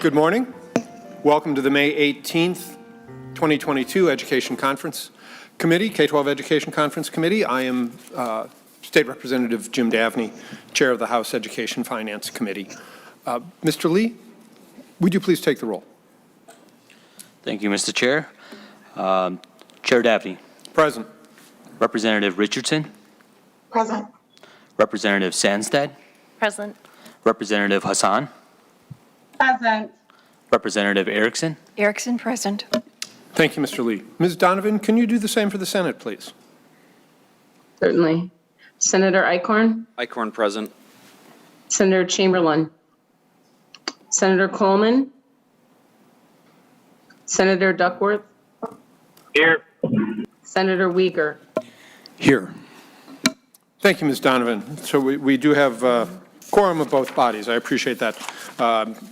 Good morning. Welcome to the May 18th, 2022 Education Conference Committee, K-12 Education Conference Committee. I am State Representative Jim Davney, Chair of the House Education Finance Committee. Mr. Lee, would you please take the roll? Thank you, Mr. Chair. Chair Davney. Present. Representative Richardson. Present. Representative Sandstad. Present. Representative Hassan. Present. Representative Erickson. Erickson, present. Thank you, Mr. Lee. Ms. Donovan, can you do the same for the Senate, please? Certainly. Senator Eichhorn, Eichhorn present. Senator Chamberlain, Senator Coleman, Senator Duckworth. Here. Senator Uyghur. Here. Thank you, Ms. Donovan. So we do have quorum of both bodies. I appreciate that.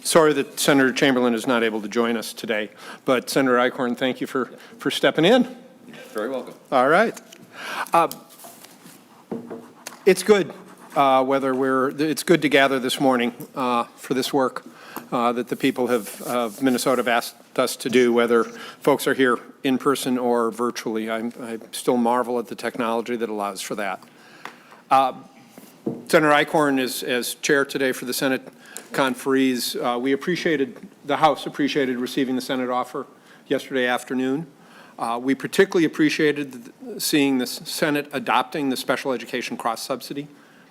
Sorry that Senator Chamberlain is not able to join us today, but Senator Eichhorn, thank you for stepping in. Very welcome. All right. It's good it's good to gather this morning for this work that the people of Minnesota have asked us to do, whether folks are here in person or virtually. I still marvel at the technology that allows for that. Senator Eichhorn is as chair today for the Senate conferees. The House appreciated receiving the Senate offer yesterday afternoon. We particularly appreciated seeing the Senate adopting the special education cross-subsidy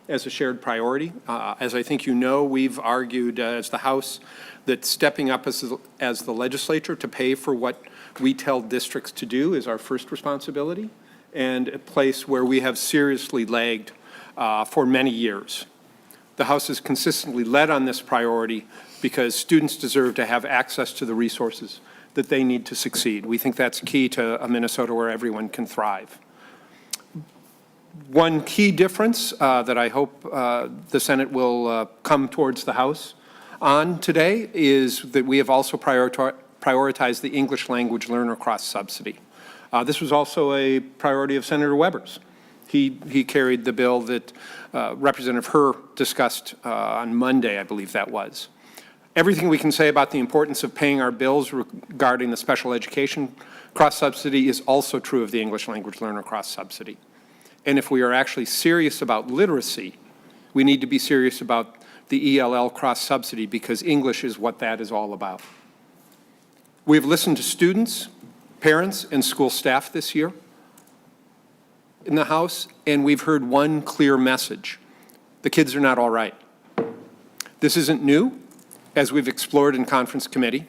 as a shared priority. As I think you know, we've argued as the House that stepping up as the legislature to pay for what we tell districts to do is our first responsibility, and a place where we have seriously lagged for many years. The House has consistently led on this priority because students deserve to have access to the resources that they need to succeed. We think that's key to a Minnesota where everyone can thrive. One key difference that I hope the Senate will come towards the House on today is that we have also prioritized the English language learner cross-subsidy. This was also a priority of Senator Weber's. He carried the bill that Representative Herr discussed on Monday, I believe that was. Everything we can say about the importance of paying our bills regarding the special education cross-subsidy is also true of the English language learner cross-subsidy. And if we are actually serious about literacy, we need to be serious about the ELL cross-subsidy, because English is what that is all about. We have listened to students, parents, and school staff this year in the House, and we've heard one clear message. The kids are not all right. This isn't new. As we've explored in conference committee,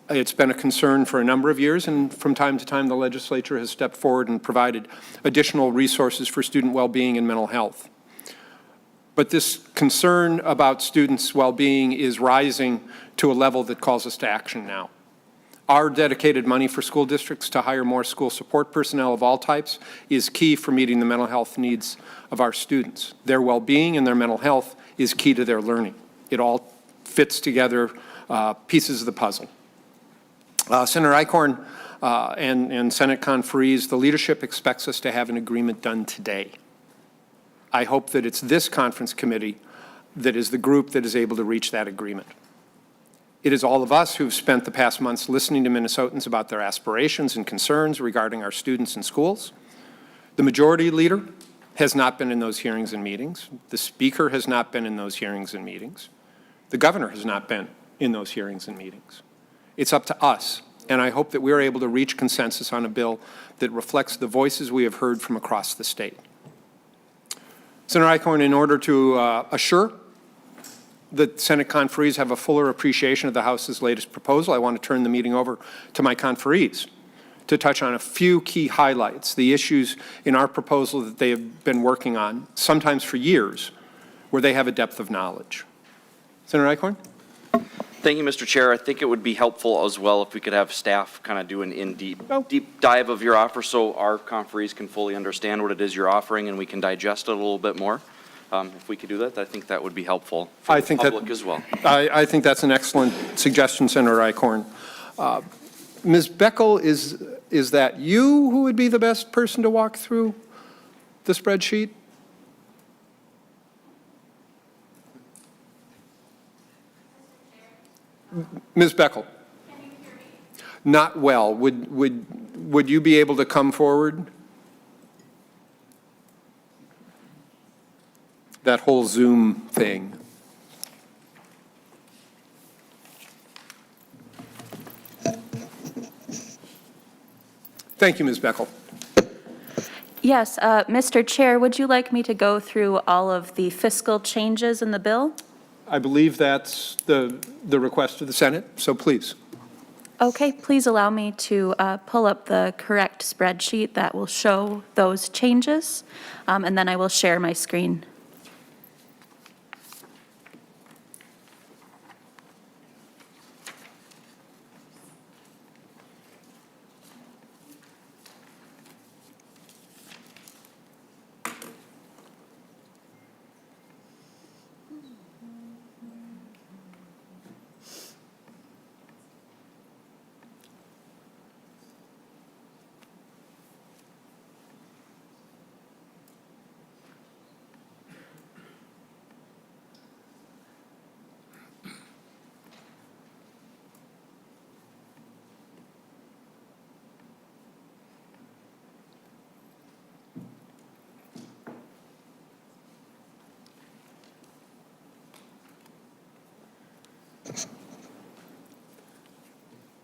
it's been a concern for a number of years, and from time to time the legislature has stepped forward and provided additional resources for student well-being and mental health. But this concern about students' well-being is rising to a level that calls us to action now. Our dedicated money for school districts to hire more school support personnel of all types is key for meeting the mental health needs of our students. Their well-being and their mental health is key to their learning. It all fits together pieces of the puzzle. Senator Eichhorn and Senate conferees, the leadership expects us to have an agreement done today. I hope that it's this conference committee that is the group that is able to reach that agreement. It is all of us who've spent the past months listening to Minnesotans about their aspirations and concerns regarding our students and schools. The majority leader has not been in those hearings and meetings. The speaker has not been in those hearings and meetings. The governor has not been in those hearings and meetings. It's up to us, and I hope that we're able to reach consensus on a bill that reflects the voices we have heard from across the state. Senator Eichhorn, in order to assure that Senate conferees have a fuller appreciation of the House's latest proposal, I want to turn the meeting over to my conferees to touch on a few key highlights, the issues in our proposal that they have been working on, sometimes for years, where they have a depth of knowledge. Senator Eichhorn? Thank you, Mr. Chair. I think it would be helpful as well if we could have staff kind of do an deep dive of your offer so our conferees can fully understand what it is you're offering and we can digest it a little bit more. If we could do that, I think that would be helpful for the public as well. I think that's an excellent suggestion, Senator Eichhorn. Ms. Beckel, is that you who would be the best person to walk through the spreadsheet? Ms. Beckel? Not well. Would you be able to come forward? That whole Zoom thing. Thank you, Ms. Beckel. Yes, Mr. Chair, would you like me to go through all of the fiscal changes in the bill? I believe that's the request of the Senate, so please. Okay, please allow me to pull up the correct spreadsheet that will show those changes, and then I will share my screen.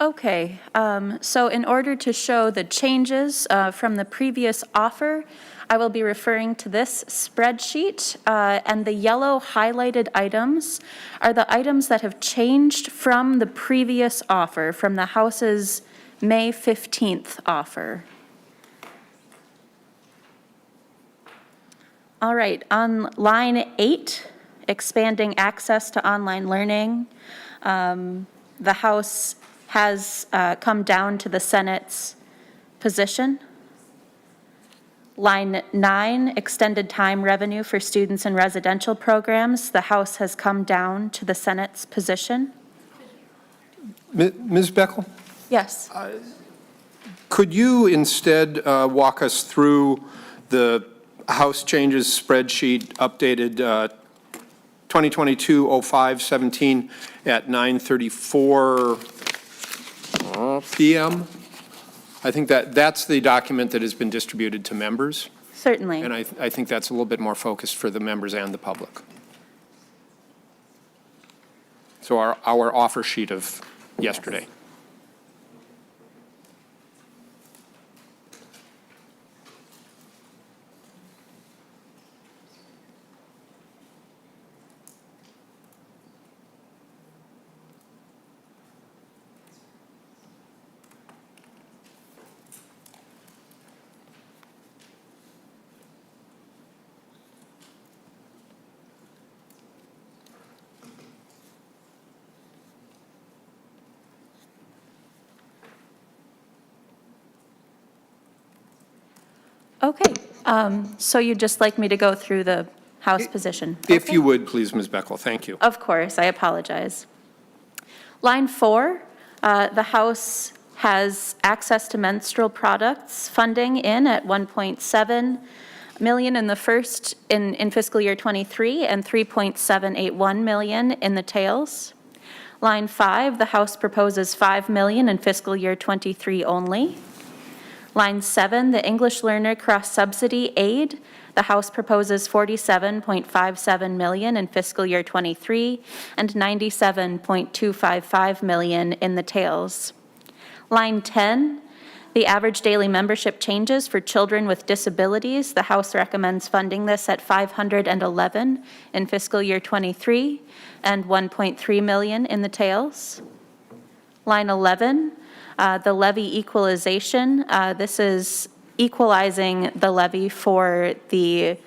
Okay, so in order to show the changes from the previous offer, I will be referring to this spreadsheet, and the yellow highlighted items are the items that have changed from the previous offer, from the House's May 15th offer. All right, on line 8, expanding access to online learning, the House has come down to the Senate's position. Line 9, extended time revenue for students in residential programs, the House has come down to the Senate's position. Ms. Beckel? Yes. Could you instead walk us through the House changes spreadsheet updated 2022-05-17 at 9:34 p.m.? I think that's the document that has been distributed to members, Certainly. and I think that's a little bit more focused for the members and the public. So our offer sheet of yesterday. Okay, so you'd just like me to go through the House position? If Okay. you would, please, Ms. Beckel, thank you. Of course, I apologize. Line 4, the House has access to menstrual products funding in at 1.7 million in the first, in fiscal year 23, and 3.781 million in the tails. Line 5, the House proposes 5 million in fiscal year 23 only. Line 7, the English Learner Cross-Subsidy Aid, the House proposes 47.57 million in fiscal year 23 and 97.255 million in the tails. Line 10, the average daily membership changes for children with disabilities. The House recommends funding this at 511 in fiscal year 23 and 1.3 million in the tails. Line 11, the levy equalization. This is equalizing the levy for the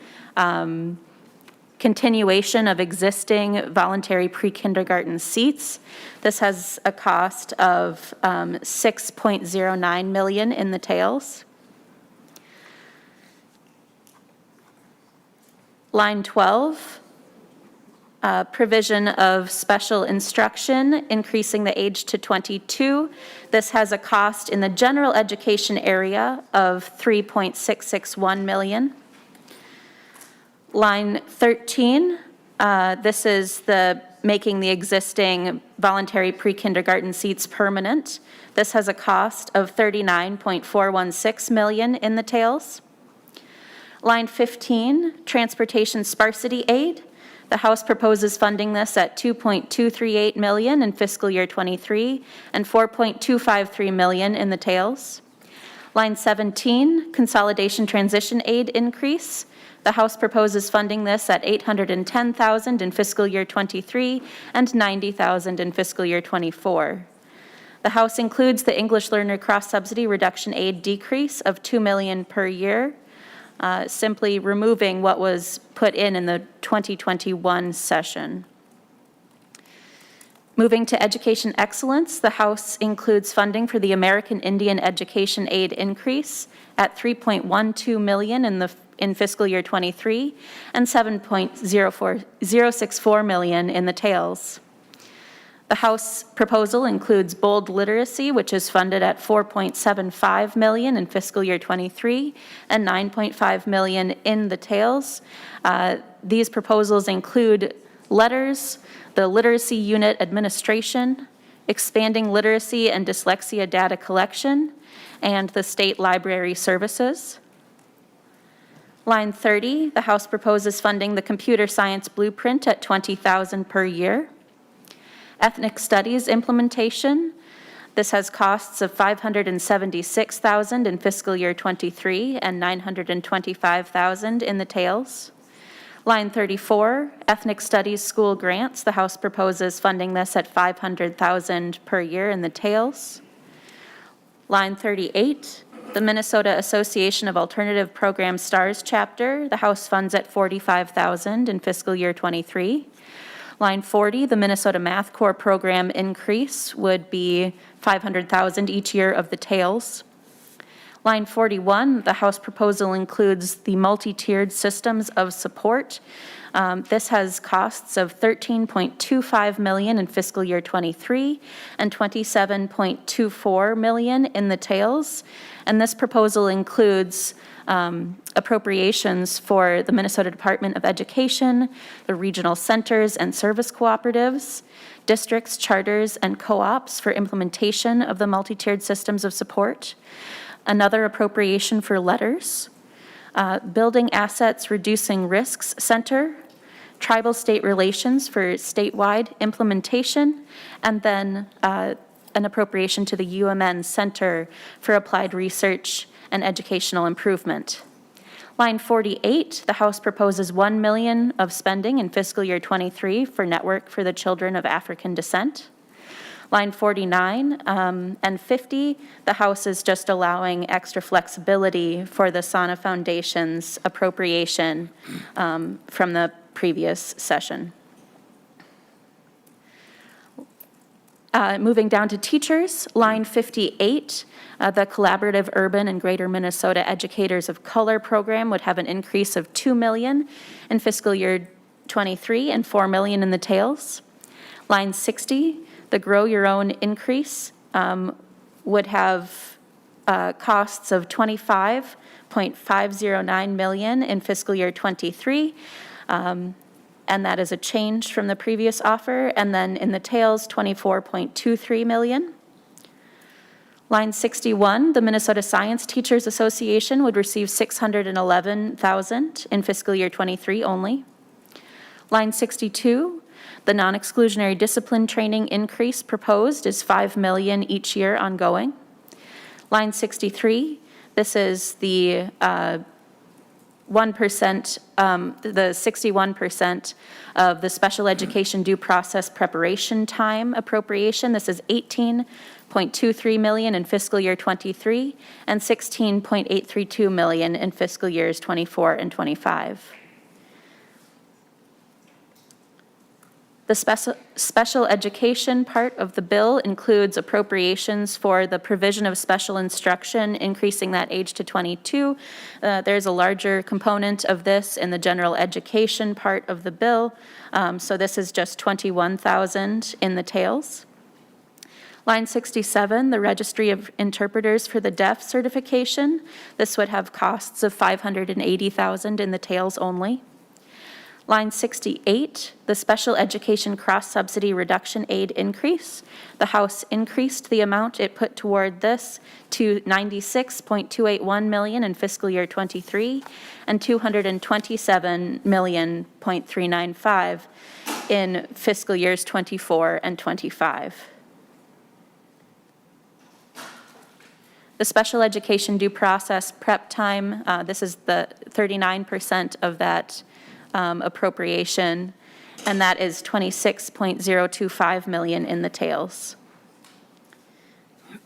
continuation of existing voluntary pre-kindergarten seats. This has a cost of 6.09 million in the tails. Line 12, provision of special instruction, increasing the age to 22. This has a cost in the general education area of 3.661 million. Line 13, this is the making the existing voluntary pre-kindergarten seats permanent. This has a cost of $39.416 million in the tails. Line 15, transportation sparsity aid. The House proposes funding this at $2.238 million in fiscal year '23 and $4.253 million in the tails. Line 17, consolidation transition aid increase. The House proposes funding this at $810,000 in fiscal year '23 and $90,000 in fiscal year '24. The House includes the English learner cross-subsidy reduction aid decrease of $2 million per year, simply removing what was put in the 2021 session. Moving to education excellence, the House includes funding for the American Indian Education Aid increase at $3.12 million in fiscal year '23 and $7.064 million in the tails. The House proposal includes bold literacy, which is funded at $4.75 million in fiscal year '23 and $9.5 million in the tails. These proposals include letters, the Literacy Unit Administration, expanding literacy and dyslexia data collection, and the State Library Services. Line 30, the House proposes funding the Computer Science Blueprint at $20,000 per year. Ethnic Studies implementation. This has costs of $576,000 in fiscal year '23 and $925,000 in the tails. Line 34, Ethnic Studies School Grants. The House proposes funding this at $500,000 per year in the tails. Line 38, the Minnesota Association of Alternative Program STARS chapter. The House funds at $45,000 in fiscal year '23. Line 40, the Minnesota Math Corps program increase would be $500,000 each year of the tails. Line 41, the House proposal includes the multi-tiered systems of support. This has costs of $13.25 million in fiscal year '23 and $27.24 million in the tails. And this proposal includes appropriations for the Minnesota Department of Education, the regional centers and service cooperatives, districts, charters, and co-ops for implementation of the multi-tiered systems of support, another appropriation for letters, Building Assets Reducing Risks Center, Tribal State Relations for statewide implementation, and then an appropriation to the UMN Center for Applied Research and Educational Improvement. Line 48, the House proposes $1 million of spending in fiscal year '23 for Network for the Children of African Descent. Line 49 and 50, the House is just allowing extra flexibility for the Sana Foundation's appropriation from the previous session. Moving down to teachers, line 58, the Collaborative Urban and Greater Minnesota Educators of Color program would have an increase of $2 million in fiscal year '23 and $4 million in the tails. Line 60, the Grow Your Own increase would have costs of $25.509 million in fiscal year '23. And that is a change from the previous offer. And then in the tails, $24.23 million. Line 61, the Minnesota Science Teachers Association would receive $611,000 in fiscal year '23 only. Line 62, the non-exclusionary discipline training increase proposed is $5 million each year ongoing. Line 63, this is the 1%, the 61% of the special education due process preparation time appropriation. This is $18.23 million in fiscal year '23 and $16.832 million in fiscal years '24 and '25. The special education part of the bill includes appropriations for the provision of special instruction, increasing that age to 22. There's a larger component of this in the general education part of the bill. So this is just $21,000 in the tails. Line 67, the Registry of Interpreters for the Deaf certification. This would have costs of $580,000 in the tails only. Line 68, the special education cross-subsidy reduction aid increase. The House increased the amount it put toward this to $96.281 million in fiscal year '23 and $227.395 million in fiscal years '24 and '25. The special education due process prep time, this is the 39% of that appropriation, and that is $26.025 million in the tails.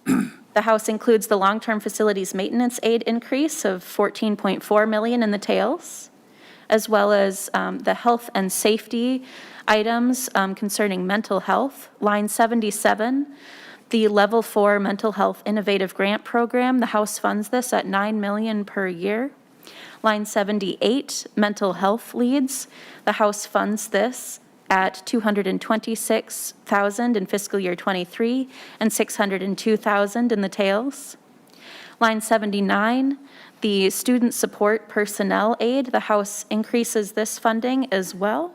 The House includes the long-term facilities maintenance aid increase of $14.4 million in the tails, as well as the health and safety items concerning mental health. Line 77, the Level 4 Mental Health Innovative Grant Program, the House funds this at $9 million per year. Line 78, mental health leads, the House funds this at $226,000 in fiscal year '23 and $602,000 in the tails. Line 79, the student support personnel aid, the House increases this funding as well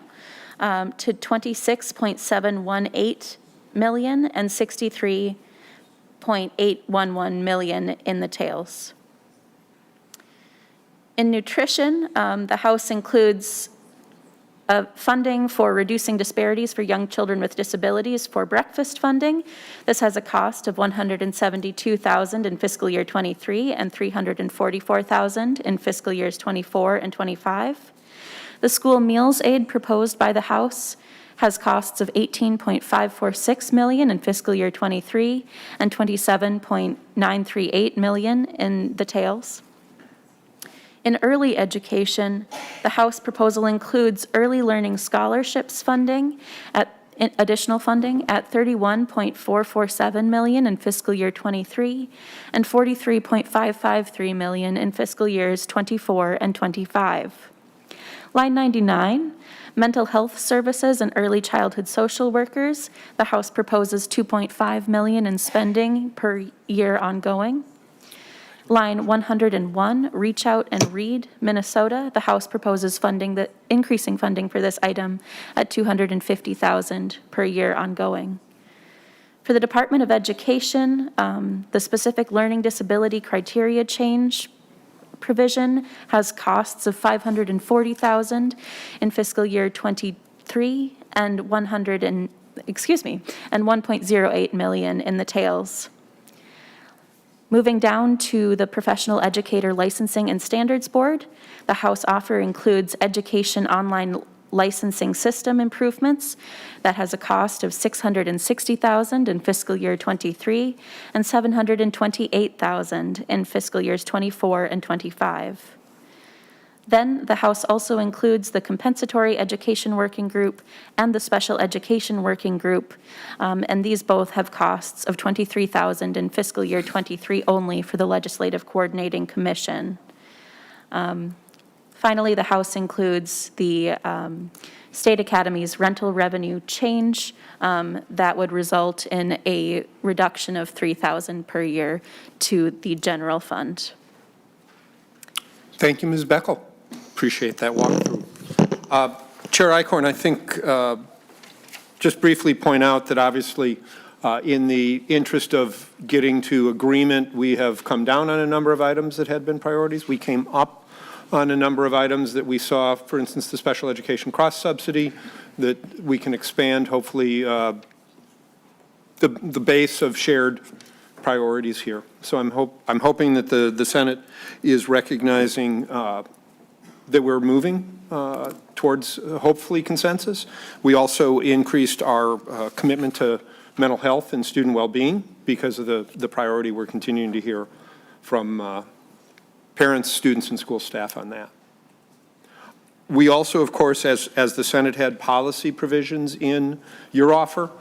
to $26.718 million and $63.811 million in the tails. In nutrition, the House includes funding for reducing disparities for young children with disabilities for breakfast funding. This has a cost of $172,000 in fiscal year '23 and $344,000 in fiscal years '24 and '25. The school meals aid proposed by the House has costs of $18.546 million in fiscal year '23 and $27.938 million in the tails. In early education, the House proposal includes early learning scholarships funding additional funding at $31.447 million in fiscal year '23 and $43.553 million in fiscal years '24 and '25. Line 99, mental health services and early childhood social workers. The House proposes $2.5 million in spending per year ongoing. Line 101, Reach Out and Read, Minnesota. The House proposes increasing funding for this item at $250,000 per year ongoing. For the Department of Education, the specific learning disability criteria change provision has costs of $540,000 in fiscal year '23 and $1.08 million in the tails. Moving down to the Professional Educator Licensing and Standards Board, the House offer includes education online licensing system improvements. That has a cost of $660,000 in fiscal year '23 and $728,000 in fiscal years '24 and '25. Then the House also includes the Compensatory Education Working Group and the Special Education Working Group, and these both have costs of $23,000 in fiscal year '23 only for the Legislative Coordinating Commission. Finally, the House includes the State Academy's rental revenue change that would result in a reduction of $3,000 per year to the general fund. Thank you, Ms. Beckel. Appreciate that walkthrough. Chair Icorn, I think just briefly point out that obviously in the interest of getting to agreement, we have come down on a number of items that had been priorities. We came up on a number of items that we saw, for instance, the special education cross-subsidy, that we can expand, hopefully, the base of shared priorities here. So I'm hoping that the Senate is recognizing that we're moving towards hopefully consensus. We also increased our commitment to mental health and student well-being because of the priority we're continuing to hear from parents, students, and school staff on that. We also, of course, as the Senate had policy provisions in your offer,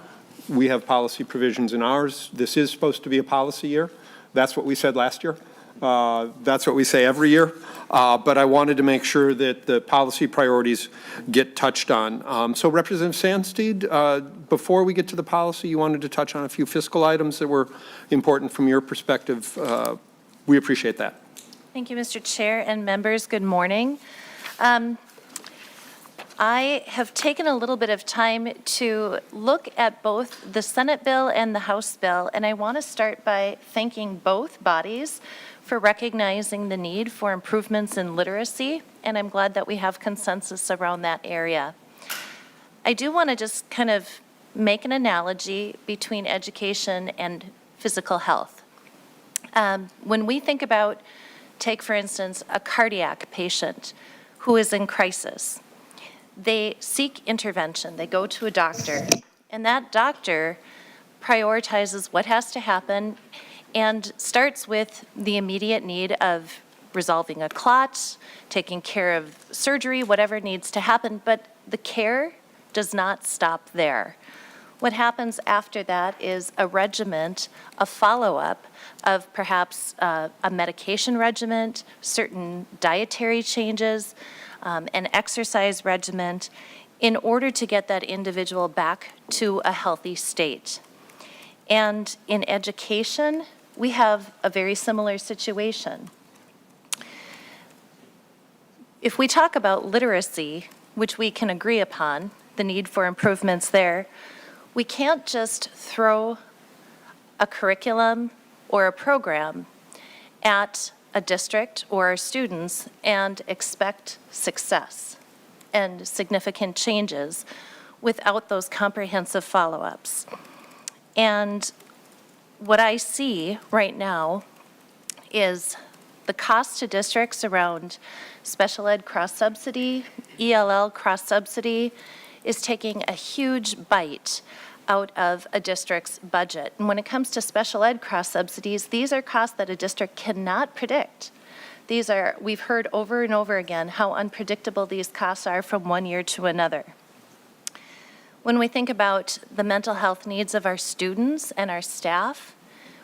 we have policy provisions in ours. This is supposed to be a policy year. That's what we said last year. That's what we say every year. But I wanted to make sure that the policy priorities get touched on. So Representative Sandsteed, before we get to the policy, you wanted to touch on a few fiscal items that were important from your perspective. We appreciate that. Thank you, Mr. Chair and members. Good morning. I have taken a little bit of time to look at both the Senate bill and the House bill, and I want to start by thanking both bodies for recognizing the need for improvements in literacy, and I'm glad that we have consensus around that area. I do want to just kind of make an analogy between education and physical health. When we think about, take for instance, a cardiac patient who is in crisis, they seek intervention, they go to a doctor, and that doctor prioritizes what has to happen and starts with the immediate need of resolving a clot, taking care of surgery, whatever needs to happen, but the care does not stop there. What happens after that is a regimen, a follow-up of perhaps a medication regimen, certain dietary changes, an exercise regimen, in order to get that individual back to a healthy state. And in education, we have a very similar situation. If we talk about literacy, which we can agree upon, the need for improvements there, we can't just throw a curriculum or a program at a district or our students and expect success and significant changes without those comprehensive follow-ups. And what I see right now is the cost to districts around special ed cross-subsidy, ELL cross-subsidy, is taking a huge bite out of a district's budget. And when it comes to special ed cross-subsidies, these are costs that a district cannot predict. We've heard over and over again how unpredictable these costs are from one year to another. When we think about the mental health needs of our students and our staff,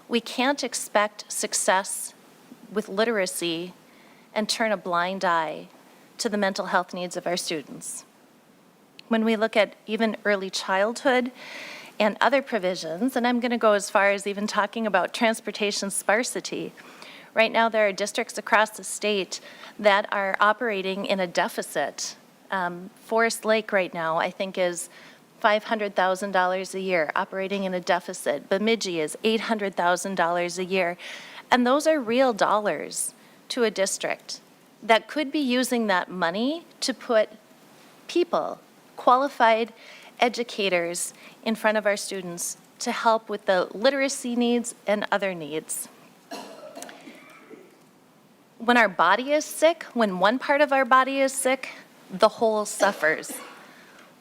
we can't expect success with literacy and turn a blind eye to the mental health needs of our students. When we look at even early childhood and other provisions, and I'm going to go as far as even talking about transportation sparsity. Right now, there are districts across the state that are operating in a deficit. Forest Lake right now, I think, is $500,000 a year, operating in a deficit. Bemidji is $800,000 a year. And those are real dollars to a district that could be using that money to put people, qualified educators, in front of our students to help with the literacy needs and other needs. When our body is sick, when one part of our body is sick, the whole suffers.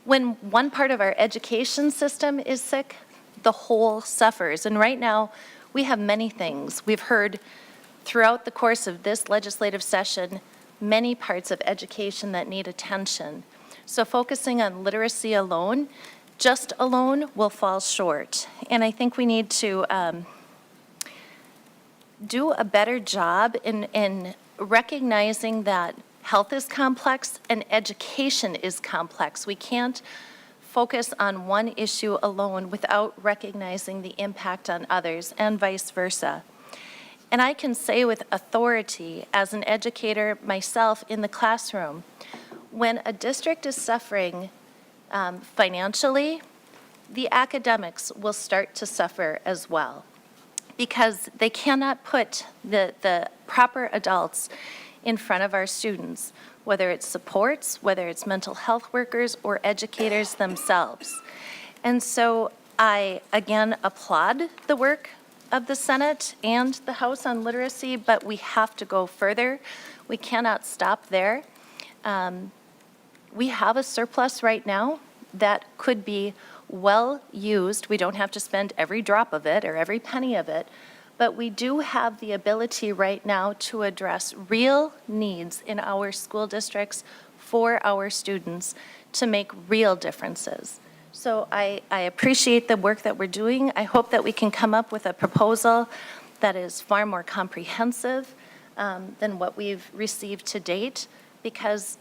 When one part of our education system is sick, the whole suffers. And right now, we have many things. We've heard throughout the course of this legislative session, many parts of education that need attention. So focusing on literacy alone, just alone, will fall short. And I think we need to do a better job in recognizing that health is complex and education is complex. We can't focus on one issue alone without recognizing the impact on others, and vice versa. And I can say with authority, as an educator myself in the classroom, when a district is suffering financially, the academics will start to suffer as well, because they cannot put the proper adults in front of our students, whether it's supports, whether it's mental health workers or educators themselves. And so I, again, applaud the work of the Senate and the House on literacy, but we have to go further. We cannot stop there. We have a surplus right now that could be well used. We don't have to spend every drop of it or every penny of it, but we do have the ability right now to address real needs in our school districts for our students to make real differences. So I appreciate the work that we're doing. I hope that we can come up with a proposal that is far more comprehensive than what we've received to date, because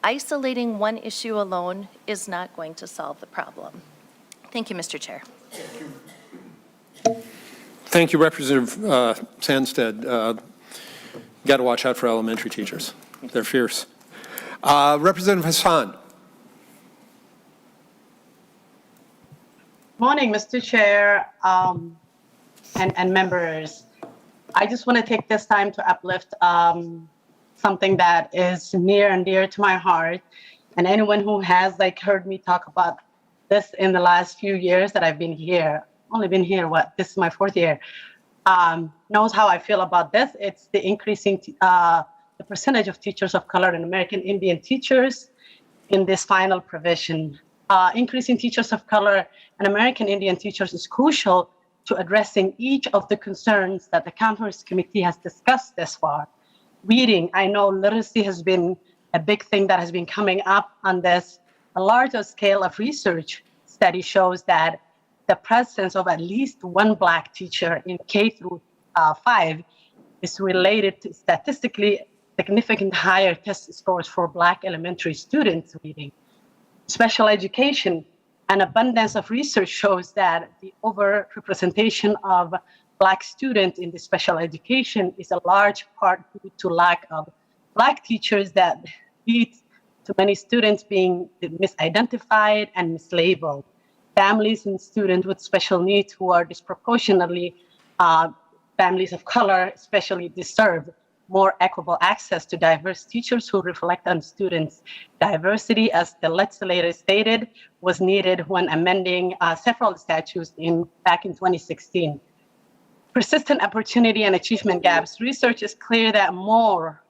isolating one issue alone is not going to solve the problem. Thank you, Mr. Chair. Thank you, Representative Sandstead. Got to watch out for elementary teachers. They're fierce. Representative Hassan. Morning, Mr. Chair, and members. I just want to take this time to uplift something that is near and dear to my heart. And anyone who has heard me talk about this in the last few years that I've been here, only been here, this is my 4th year, knows how I feel about this. It's the increasing the percentage of teachers of color and American Indian teachers in this final provision. Increasing teachers of color and American Indian teachers is crucial to addressing each of the concerns that the Conference Committee has discussed thus far. Reading, I know literacy has been a big thing that has been coming up on this. A larger scale of research study shows that the presence of at least one Black teacher in K through 5 is related to statistically significant higher test scores for Black elementary students reading. Special education, an abundance of research shows that the overrepresentation of Black students in the special education is a large part due to lack of Black teachers that leads to many students being misidentified and mislabeled. Families and students with special needs who are disproportionately families of color especially deserve more equitable access to diverse teachers who reflect on students' diversity, as the legislator stated, was needed when amending several statutes back in 2016. Persistent opportunity and achievement gaps. Research is clear that more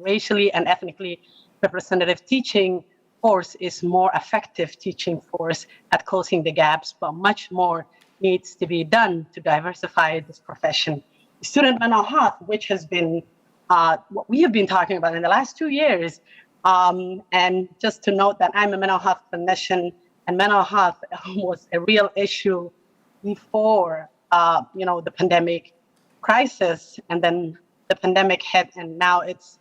racially and ethnically representative teaching force is more effective teaching force at closing the gaps, but much more needs to be done to diversify this profession. Student mental health, which has been what we have been talking about in the last 2 years. And just to note that I'm a mental health clinician, and mental health was a real issue before the pandemic crisis, and then the pandemic hit, and now it's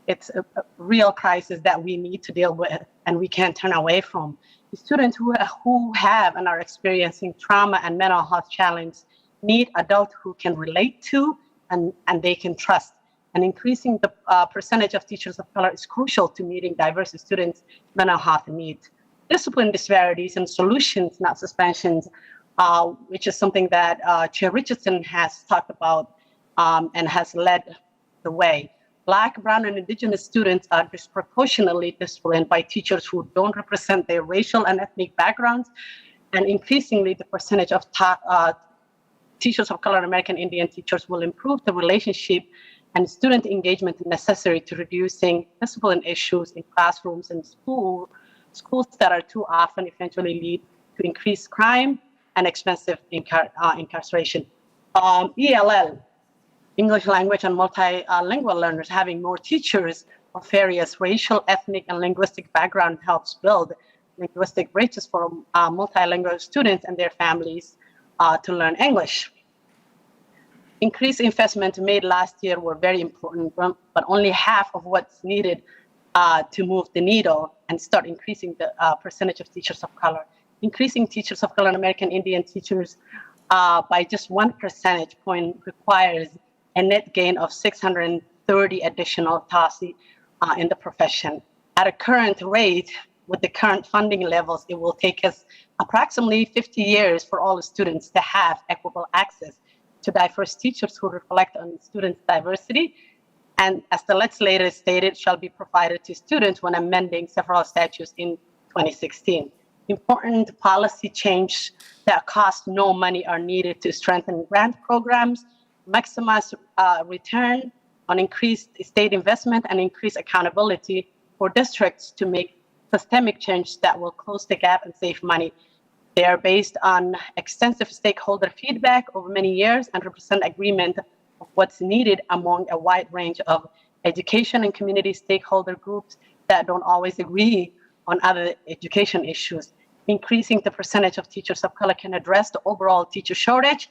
a real crisis that we need to deal with and we can't turn away from. The students who have and are experiencing trauma and mental health challenge need adults who can relate to and they can trust. And increasing the percentage of teachers of color is crucial to meeting diverse students' mental health needs. Discipline disparities and solutions, not suspensions, which is something that Chair Richardson has talked about and has led the way. Black, brown, and indigenous students are disproportionately disciplined by teachers who don't represent their racial and ethnic backgrounds, and increasingly the percentage of teachers of color and American Indian teachers will improve the relationship and student engagement necessary to reducing discipline issues in classrooms and schools that are too often eventually lead to increased crime and expensive incarceration. ELL, English language and multilingual learners, having more teachers of various racial, ethnic, and linguistic background helps build linguistic bridges for multilingual students and their families to learn English. Increased investment made last year were very important, but only half of what's needed to move the needle and start increasing the percentage of teachers of color. Increasing teachers of color and American Indian teachers by just 1 percentage point requires a net gain of 630 additional TASI in the profession. At a current rate, with the current funding levels, it will take us approximately 50 years for all the students to have equitable access to diverse teachers who reflect on students' diversity. And as the legislator stated, shall be provided to students when amending several statutes in 2016. Important policy change that cost no money are needed to strengthen grant programs, maximize return on increased state investment, and increase accountability for districts to make systemic change that will close the gap and save money. They are based on extensive stakeholder feedback over many years and represent agreement of what's needed among a wide range of education and community stakeholder groups that don't always agree on other education issues. Increasing the percentage of teachers of color can address the overall teacher shortage.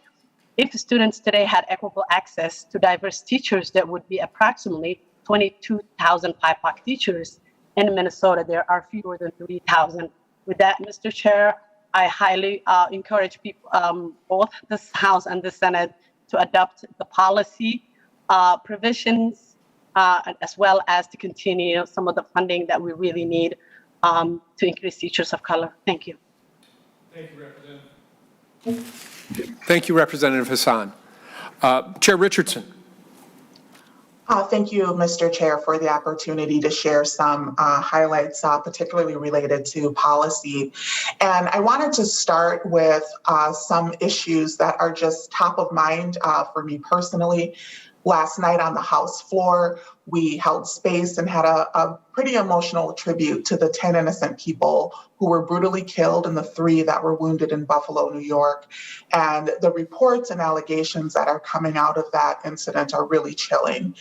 If students today had equitable access to diverse teachers, there would be approximately 22,000 BIPOC teachers. In Minnesota, there are fewer than 3,000. With that, Mr. Chair, I highly encourage people, both this House and the Senate, to adopt the policy provisions as well as to continue some of the funding that we really need to increase teachers of color. Thank you. Thank you, Representative Hassan. Chair Richardson. Thank you, Mr. Chair, for the opportunity to share some highlights, particularly related to policy. And I wanted to start with some issues that are just top of mind for me personally. Last night on the House floor, we held space and had a pretty emotional tribute to the 10 innocent people who were brutally killed and the 3 that were wounded in Buffalo, New York. And the reports and allegations that are coming out of that incident are really chilling.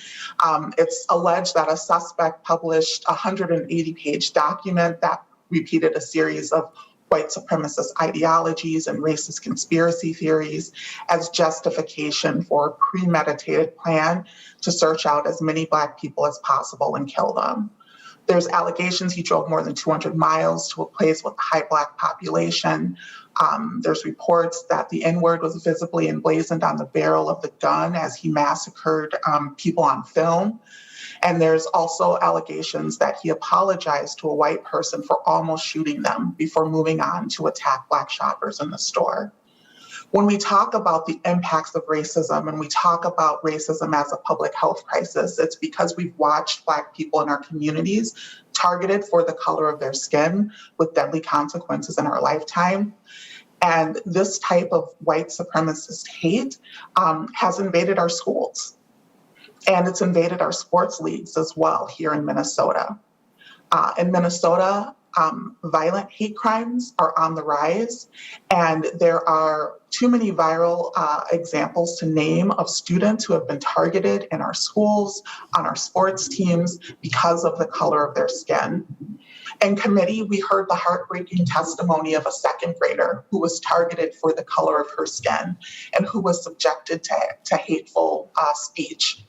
It's alleged that a suspect published a 180-page document that repeated a series of white supremacist ideologies and racist conspiracy theories as justification for a premeditated plan to search out as many Black people as possible and kill them. There's allegations he drove more than 200 miles to a place with a high Black population. There's reports that the N-word was visibly emblazoned on the barrel of the gun as he massacred people on film. And there's also allegations that he apologized to a white person for almost shooting them before moving on to attack Black shoppers in the store. When we talk about the impacts of racism and we talk about racism as a public health crisis, it's because we've watched Black people in our communities targeted for the color of their skin with deadly consequences in our lifetime. And this type of white supremacist hate has invaded our schools. And it's invaded our sports leagues as well here in Minnesota. In Minnesota, violent hate crimes are on the rise, and there are too many viral examples to name of students who have been targeted in our schools, on our sports teams, because of the color of their skin. In committee, we heard the heartbreaking testimony of a second grader who was targeted for the color of her skin and who was subjected to hateful speech.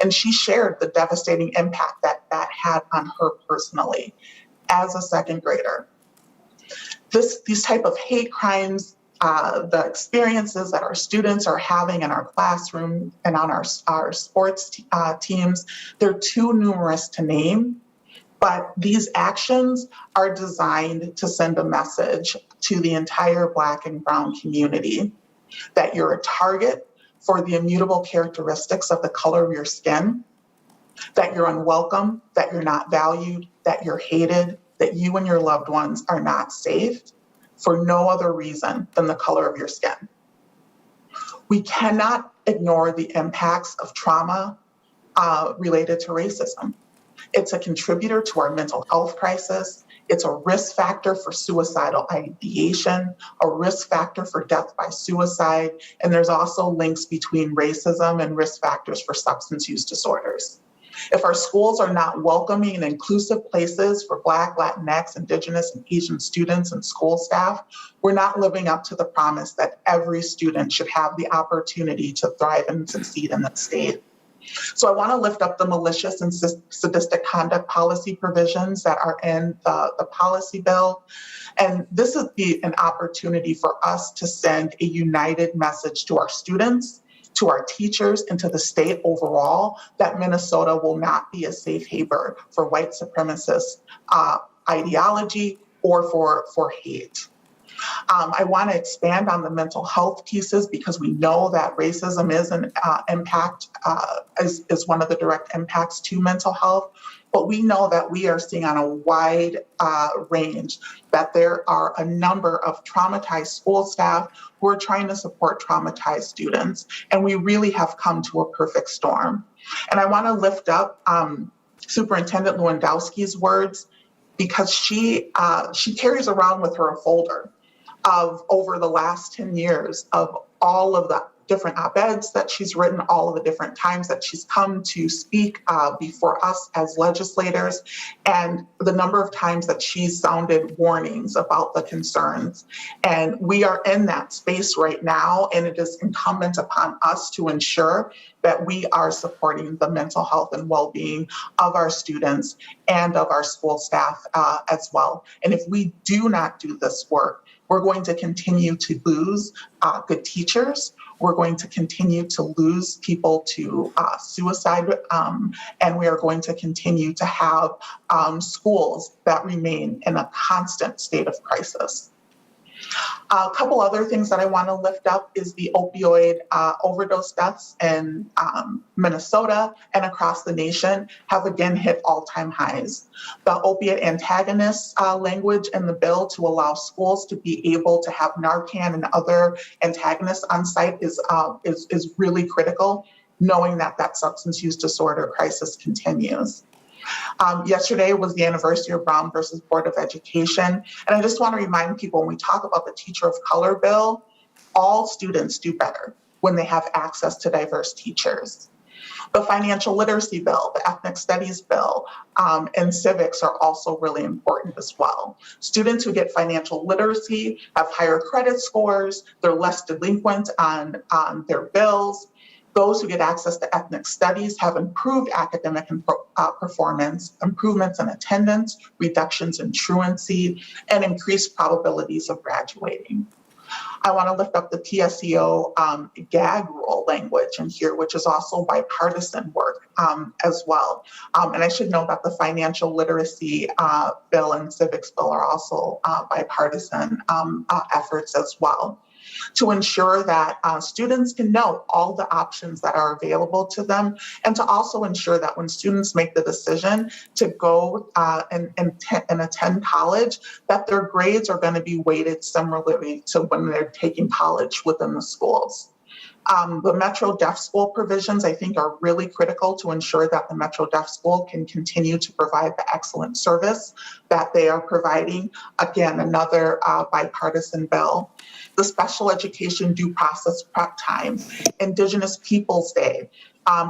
And she shared the devastating impact that that had on her personally as a second grader. These type of hate crimes, the experiences that our students are having in our classroom and on our sports teams, they're too numerous to name. But these actions are designed to send a message to the entire Black and Brown community that you're a target for the immutable characteristics of the color of your skin, that you're unwelcome, that you're not valued, that you're hated, that you and your loved ones are not safe for no other reason than the color of your skin. We cannot ignore the impacts of trauma related to racism. It's a contributor to our mental health crisis. It's a risk factor for suicidal ideation, a risk factor for death by suicide, and there's also links between racism and risk factors for substance use disorders. If our schools are not welcoming and inclusive places for Black, Latinx, Indigenous, and Asian students and school staff, we're not living up to the promise that every student should have the opportunity to thrive and succeed in the state. So I want to lift up the malicious and sadistic conduct policy provisions that are in the policy bill. And this would be an opportunity for us to send a united message to our students, to our teachers, and to the state overall that Minnesota will not be a safe haven for white supremacist ideology or for hate. I want to expand on the mental health pieces because we know that racism is an impact, is one of the direct impacts to mental health. But we know that we are seeing on a wide range that there are a number of traumatized school staff who are trying to support traumatized students. And we really have come to a perfect storm. And I want to lift up Superintendent Lewandowski's words because she carries around with her a folder of over the last 10 years of all of the different op-eds that she's written, all of the different times that she's come to speak before us as legislators, and the number of times that she's sounded warnings about the concerns. And we are in that space right now, and it is incumbent upon us to ensure that we are supporting the mental health and well-being of our students and of our school staff as well. And if we do not do this work, we're going to continue to lose good teachers. We're going to continue to lose people to suicide, and we are going to continue to have schools that remain in a constant state of crisis. A couple other things that I want to lift up is the opioid overdose deaths in Minnesota and across the nation have again hit all-time highs. The opiate antagonist language in the bill to allow schools to be able to have Narcan and other antagonists on site is really critical, knowing that that substance use disorder crisis continues. Yesterday was the anniversary of Brown versus Board of Education. And I just want to remind people when we talk about the teacher of color bill, all students do better when they have access to diverse teachers. The financial literacy bill, the ethnic studies bill, and civics are also really important as well. Students who get financial literacy have higher credit scores, they're less delinquent on their bills. Those who get access to ethnic studies have improved academic performance, improvements in attendance, reductions in truancy, and increased probabilities of graduating. I want to lift up the PSEO gag rule language in here, which is also bipartisan work as well. And I should note that the financial literacy bill and civics bill are also bipartisan efforts as well, to ensure that students can know all the options that are available to them, and to also ensure that when students make the decision to go and attend college, that their grades are going to be weighted similarly to when they're taking college within the schools. The Metro Deaf School provisions, I think, are really critical to ensure that the Metro Deaf School can continue to provide the excellent service that they are providing. Again, another bipartisan bill. The Special Education Due Process Prep Time, Indigenous Peoples Day,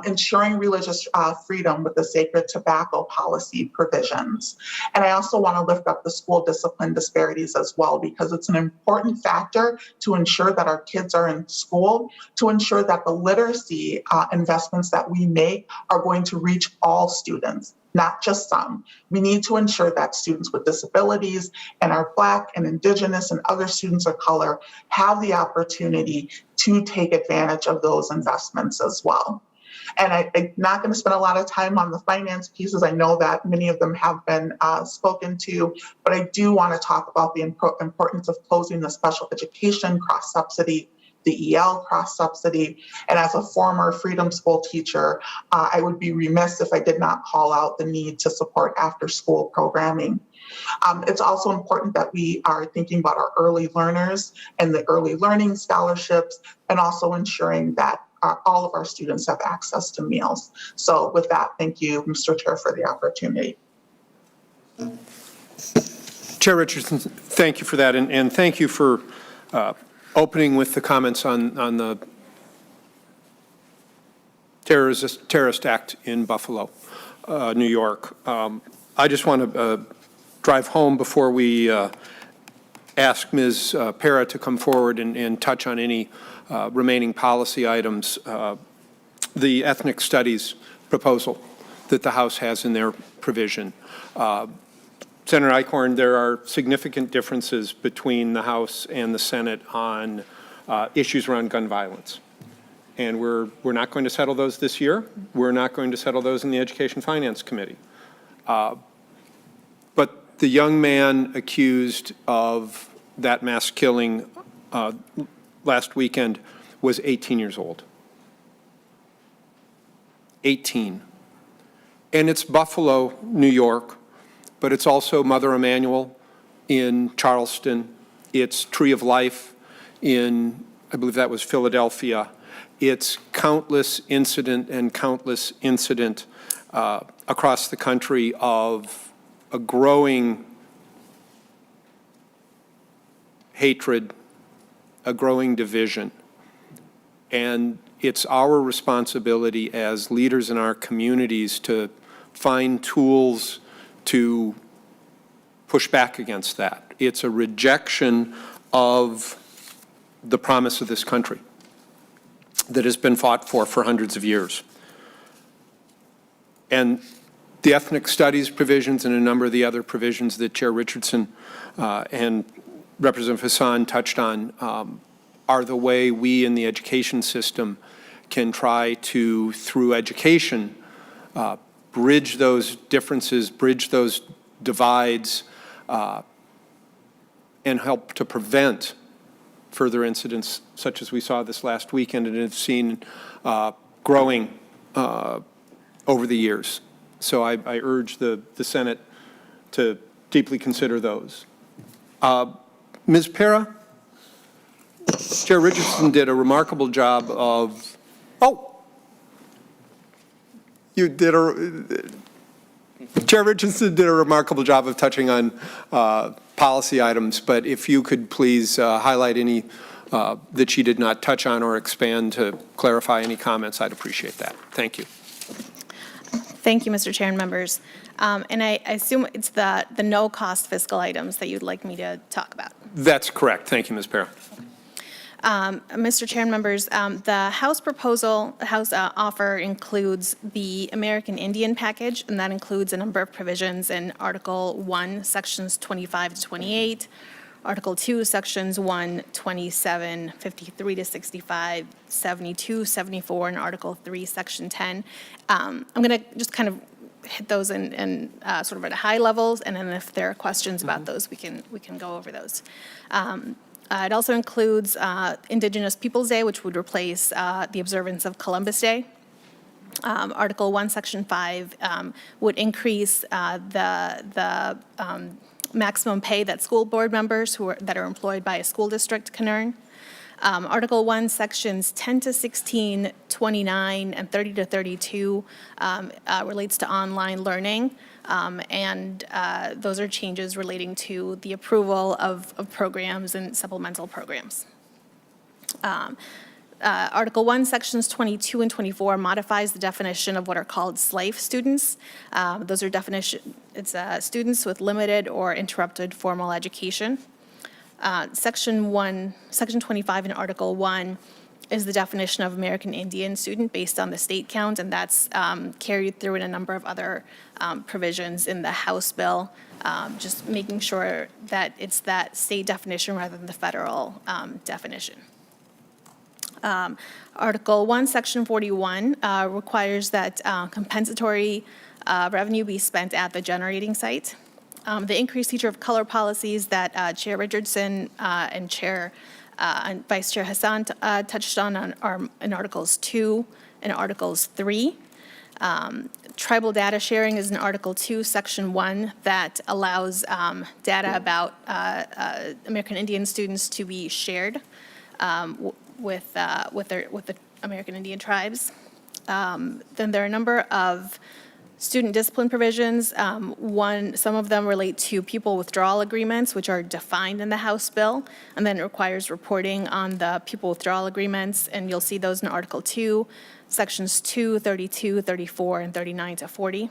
ensuring religious freedom with the sacred tobacco policy provisions. And I also want to lift up the school discipline disparities as well, because it's an important factor to ensure that our kids are in school, to ensure that the literacy investments that we make are going to reach all students, not just some. We need to ensure that students with disabilities and our Black and Indigenous and other students of color have the opportunity to take advantage of those investments as well. And I'm not going to spend a lot of time on the finance pieces. I know that many of them have been spoken to, but I do want to talk about the importance of closing the special education cross-subsidy, the EL cross-subsidy. And as a former Freedom School teacher, I would be remiss if I did not call out the need to support after-school programming. It's also important that we are thinking about our early learners and the early learning scholarships, and also ensuring that all of our students have access to meals. So with that, thank you, Mr. Chair, for the opportunity. Chair Richardson, thank you for that, and thank you for opening with the comments on the terrorist act in Buffalo, New York. I just want to drive home before we ask Ms. Para to come forward and touch on any remaining policy items, the ethnic studies proposal that the House has in their provision. Senator Eichhorn, there are significant differences between the House and the Senate on issues around gun violence. And we're not going to settle those this year. We're not going to settle those in the Education Finance Committee. But the young man accused of that mass killing last weekend was 18 years old. 18. And it's Buffalo, New York, but it's also Mother Emanuel in Charleston. It's Tree of Life in, I believe that was Philadelphia. It's countless incident across the country of a growing hatred, a growing division. And it's our responsibility as leaders in our communities to find tools to push back against that. It's a rejection of the promise of this country that has been fought for hundreds of years. And the ethnic studies provisions and a number of the other provisions that Chair Richardson and Representative Hassan touched on are the way we in the education system can try to, through education, bridge those differences, bridge those divides, and help to prevent further incidents such as we saw this last weekend and have seen growing over the years. So I urge the Senate to deeply consider those. Ms. Para, Chair Richardson did a remarkable job of, Chair Richardson did a remarkable job of touching on policy items, but if you could please highlight any that she did not touch on or expand to clarify any comments, I'd appreciate that. Thank you. Thank you, Mr. Chair and members. And I assume it's the no-cost fiscal items that you'd like me to talk about. That's correct. Thank you, Ms. Para. Mr. Chair and members, the House offer includes the American Indian package, and that includes a number of provisions in Article 1, Sections 25 to 28, Article 2, Sections 1, 27, 53 to 65, 72, 74, and Article 3, Section 10. I'm going to just kind of hit those in sort of at high levels, and then if there are questions about those, we can go over those. It also includes Indigenous Peoples Day, which would replace the observance of Columbus Day. Article 1, Section 5 would increase the maximum pay that school board members that are employed by a school district can earn. Article 1, Sections 10 to 16, 29, and 30 to 32 relates to online learning. And those are changes relating to the approval of programs and supplemental programs. Article 1, Sections 22 and 24 modifies the definition of what are called SLAIF students. Those are it's students with limited or interrupted formal education. Section 25 in Article 1 is the definition of American Indian student based on the state count, and that's carried through in a number of other provisions in the House bill, just making sure that it's that state definition rather than the federal definition. Article 1, Section 41 requires that compensatory revenue be spent at the generating site. The increased teacher of color policies that Chair Richardson and Vice Chair Hassan touched on are in Articles 2 and Articles 3. Tribal data sharing is in Article 2, Section 1, that allows data about American Indian students to be shared with the American Indian tribes. Then there are a number of student discipline provisions. Some of them relate to pupil withdrawal agreements, which are defined in the House bill, and then it requires reporting on the pupil withdrawal agreements, and you'll see those in Article 2, Sections 2, 32, 34, and 39 to 40.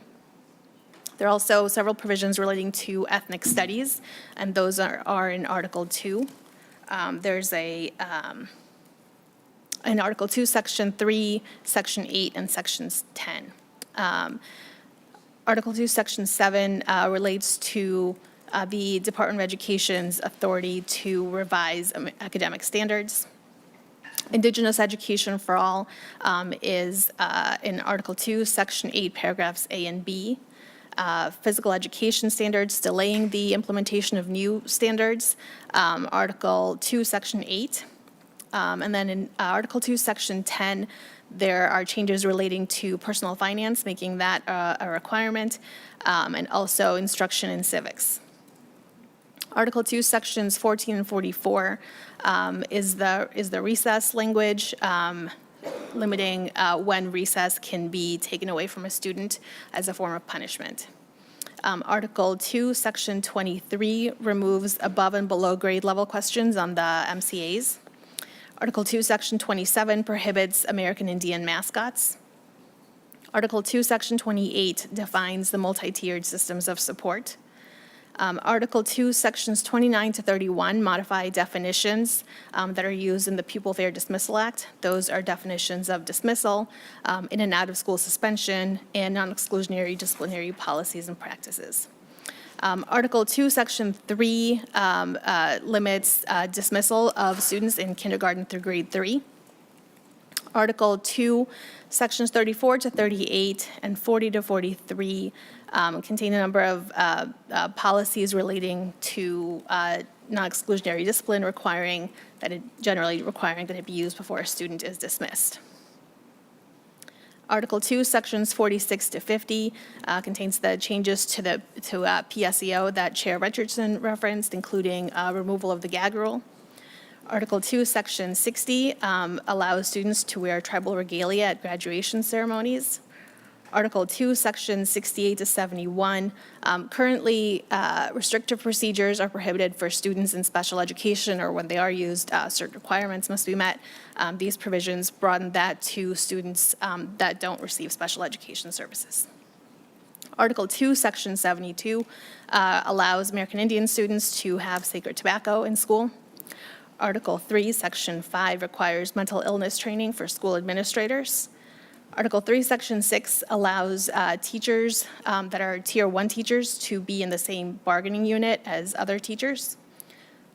There are also several provisions relating to ethnic studies, and those are in Article 2. There's in Article 2, Section 3, Section 8, and Sections 10. Article 2, Section 7 relates to the Department of Education's authority to revise academic standards. Indigenous education for all is in Article 2, Section 8, paragraphs A and B. Physical education standards, delaying the implementation of new standards, Article 2, Section 8. And then in Article 2, Section 10, there are changes relating to personal finance, making that a requirement, and also instruction in civics. Article 2, Sections 14 and 44 is the recess language, limiting when recess can be taken away from a student as a form of punishment. Article 2, Section 23 removes above and below grade level questions on the MCAs. Article 2, Section 27 prohibits American Indian mascots. Article 2, Section 28 defines the multi-tiered systems of support. Article 2, Sections 29 to 31 modify definitions that are used in the Pupil Fair Dismissal Act. Those are definitions of dismissal, in and out of school suspension, and non-exclusionary disciplinary policies and practices. Article 2, Section 3 limits dismissal of students in kindergarten through grade 3. Article 2, Sections 34 to 38 and 40 to 43 contain a number of policies relating to non-exclusionary discipline generally requiring that it be used before a student is dismissed. Article 2, Sections 46 to 50 contains the changes to PSEO that Chair Richardson referenced, including removal of the gag rule. Article 2, Section 60 allows students to wear tribal regalia at graduation ceremonies. Article 2, Section 68 to 71. Currently, restrictive procedures are prohibited for students in special education, or when they are used, certain requirements must be met. These provisions broaden that to students that don't receive special education services. Article 2, Section 72 allows American Indian students to have sacred tobacco in school. Article 3, Section 5 requires mental illness training for school administrators. Article 3, Section 6 allows teachers that are Tier 1 teachers to be in the same bargaining unit as other teachers.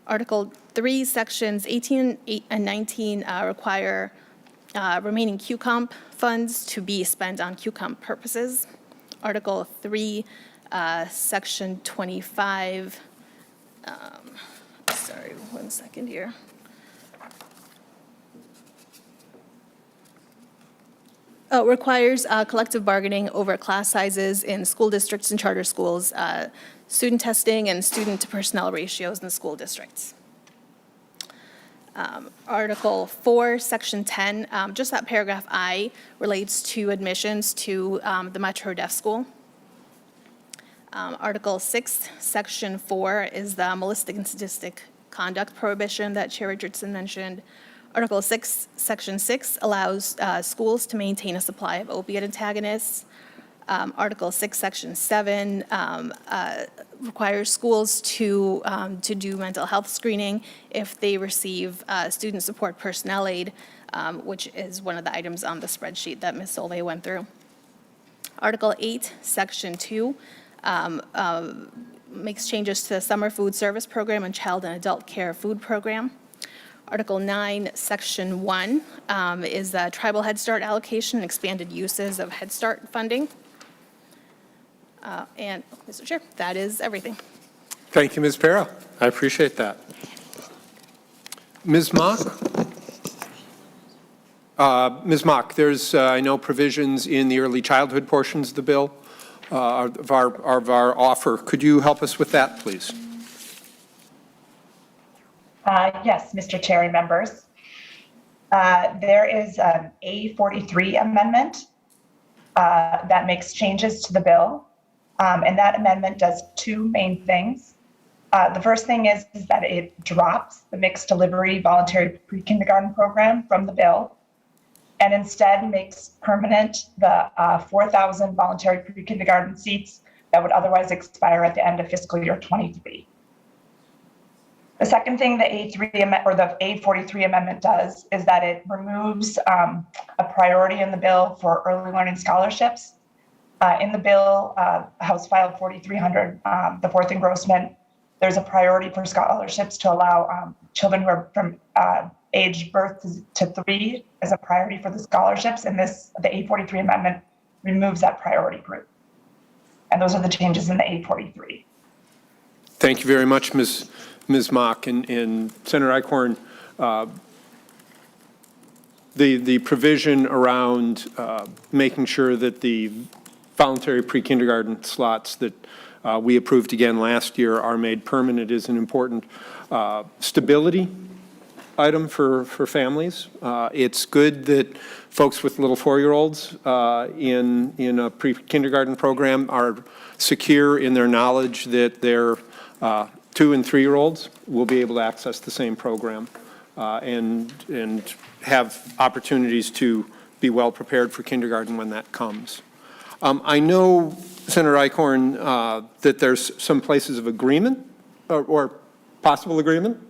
Article 3, Sections 18 and 19 require remaining QComp funds to be spent on QComp purposes. Article 3, Section 25, sorry, 1 second here. Requires collective bargaining over class sizes in school districts and charter schools, student testing, and student-to-personnel ratios in the school districts. Article 4, Section 10, just that paragraph I, relates to admissions to the Metro Deaf School. Article 6, Section 4 is the molesting and sadistic conduct prohibition that Chair Richardson mentioned. Article 6, Section 6 allows schools to maintain a supply of opiate antagonists. Article 6, Section 7 requires schools to do mental health screening if they receive student support personnel aid, which is one of the items on the spreadsheet that Ms. Solvay went through. Article 8, Section 2 makes changes to the summer food service program and child and adult care food program. Article 9, Section 1 is the tribal Head Start allocation and expanded uses of Head Start funding. And, Mr. Chair, that is everything. Thank you, Ms. Para. I appreciate that. Ms. Mock? Ms. Mock, there's, I know, provisions in the early childhood portions of the bill, of our offer. Could you help us with that, please? Yes, Mr. Chair and members. There is an A43 amendment that makes changes to the bill, and that amendment does two main things. The first thing is that it drops the mixed delivery voluntary pre-kindergarten program from the bill, and instead makes permanent the 4,000 voluntary pre-kindergarten seats that would otherwise expire at the end of fiscal year 23. The second thing the A43 amendment does is that it removes a priority in the bill for early learning scholarships. In the bill, House File 4300, the fourth engrossment, there's a priority for scholarships to allow children who are from age birth to 3 as a priority for the scholarships, and the A43 amendment removes that priority group. And those are the changes in the A43. Thank you very much, Ms. Mock. And Senator Eichhorn, the provision around making sure that the voluntary pre-kindergarten slots that we approved again last year are made permanent is an important stability item for families. It's good that folks with little 4-year-olds in a pre-kindergarten program are secure in their knowledge that their 2- and 3-year-olds will be able to access the same program and have opportunities to be well prepared for kindergarten when that comes. I know, Senator Eichhorn, that there's some places of agreement or possible agreement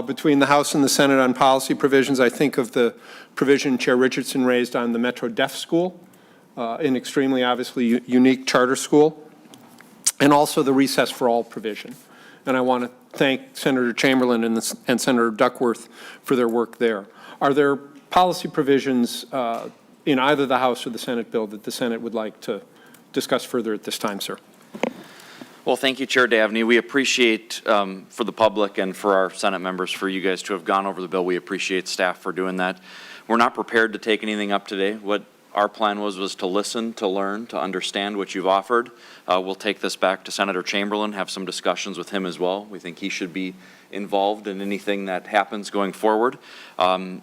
between the House and the Senate on policy provisions. I think of the provision Chair Richardson raised on the Metro Deaf School, an extremely obviously unique charter school, and also the Recess for All provision. And I want to thank Senator Chamberlain and Senator Duckworth for their work there. Are there policy provisions in either the House or the Senate bill that the Senate would like to discuss further at this time, sir? Well, thank you, Chair Davney. We appreciate, for the public and for our Senate members, for you guys to have gone over the bill. We appreciate staff for doing that. We're not prepared to take anything up today. What our plan was to listen, to learn, to understand what you've offered. We'll take this back to Senator Chamberlain, have some discussions with him as well. We think he should be involved in anything that happens going forward, and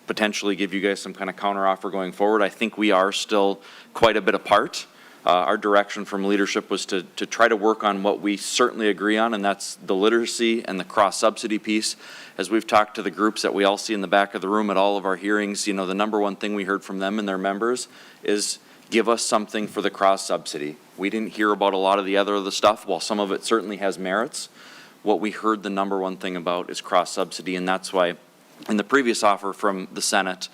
potentially give you guys some kind of counteroffer going forward. I think we are still quite a bit apart. Our direction from leadership was to try to work on what we certainly agree on, and that's the literacy and the cross-subsidy piece. As we've talked to the groups that we all see in the back of the room at all of our hearings, you know, the number one thing we heard from them and their members is give us something for the cross-subsidy. We didn't hear about a lot of the other stuff. While some of it certainly has merits, what we heard the number one thing about is cross-subsidy, and that's why in the previous offer from the Senate,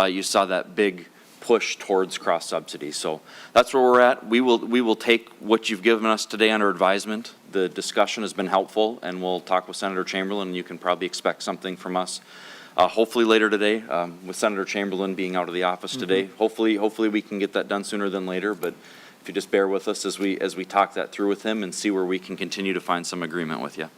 you saw that big push towards cross-subsidy. So that's where we're at. We will take what you've given us today under advisement. The discussion has been helpful, and we'll talk with Senator Chamberlain, and you can probably expect something from us hopefully later today, with Senator Chamberlain being out of the office today. Hopefully we can get that done sooner than later, but if you just bear with us as we talk that through with him and see where we can continue to find some agreement with you.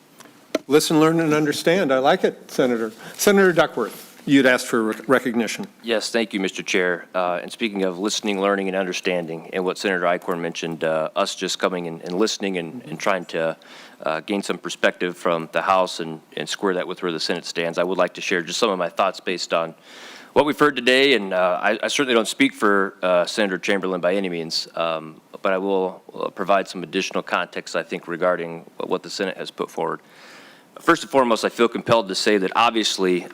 Listen, learn, and understand. I like it, Senator. Senator Duckworth, you'd asked for recognition. Yes, thank you, Mr. Chair. And speaking of listening, learning, and understanding, and what Senator Eichhorn mentioned, us just coming and listening and trying to gain some perspective from the House and square that with where the Senate stands, I would like to share just some of my thoughts based on what we've heard today. And I certainly don't speak for Senator Chamberlain by any means, but I will provide some additional context, I think, regarding what the Senate has put forward. First and foremost, I feel compelled to say that obviously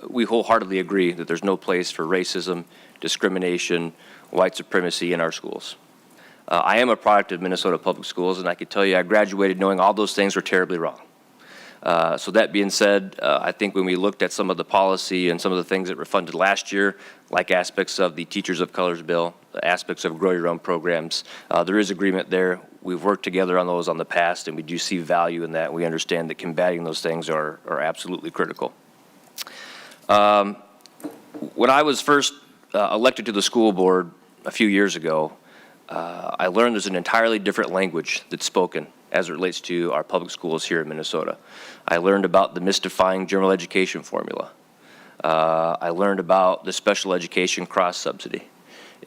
we wholeheartedly agree that there's no place for racism, discrimination, white supremacy in our schools. I am a product of Minnesota Public Schools, and I can tell you I graduated knowing all those things were terribly wrong. So that being said, I think when we looked at some of the policy and some of the things that were funded last year, like aspects of the Teachers of Colors bill, aspects of Grow Your Own programs, there is agreement there. We've worked together on those on the past, and we do see value in that. We understand that combating those things are absolutely critical. When I was first elected to the school board a few years ago, I learned there's an entirely different language that's spoken as it relates to our public schools here in Minnesota. I learned about the mystifying general education formula. I learned about the special education cross-subsidy.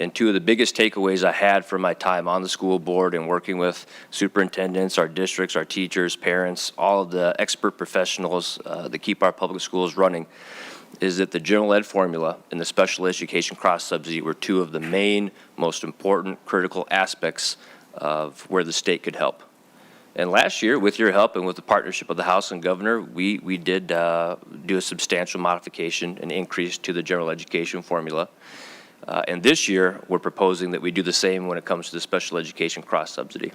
And two of the biggest takeaways I had from my time on the school board and working with superintendents, our districts, our teachers, parents, all of the expert professionals that keep our public schools running is that the general ed formula and the special education cross-subsidy were two of the main, most important, critical aspects of where the state could help. And last year, with your help and with the partnership of the House and Governor, we did do a substantial modification and increase to the general education formula. And this year, we're proposing that we do the same when it comes to the special education cross-subsidy.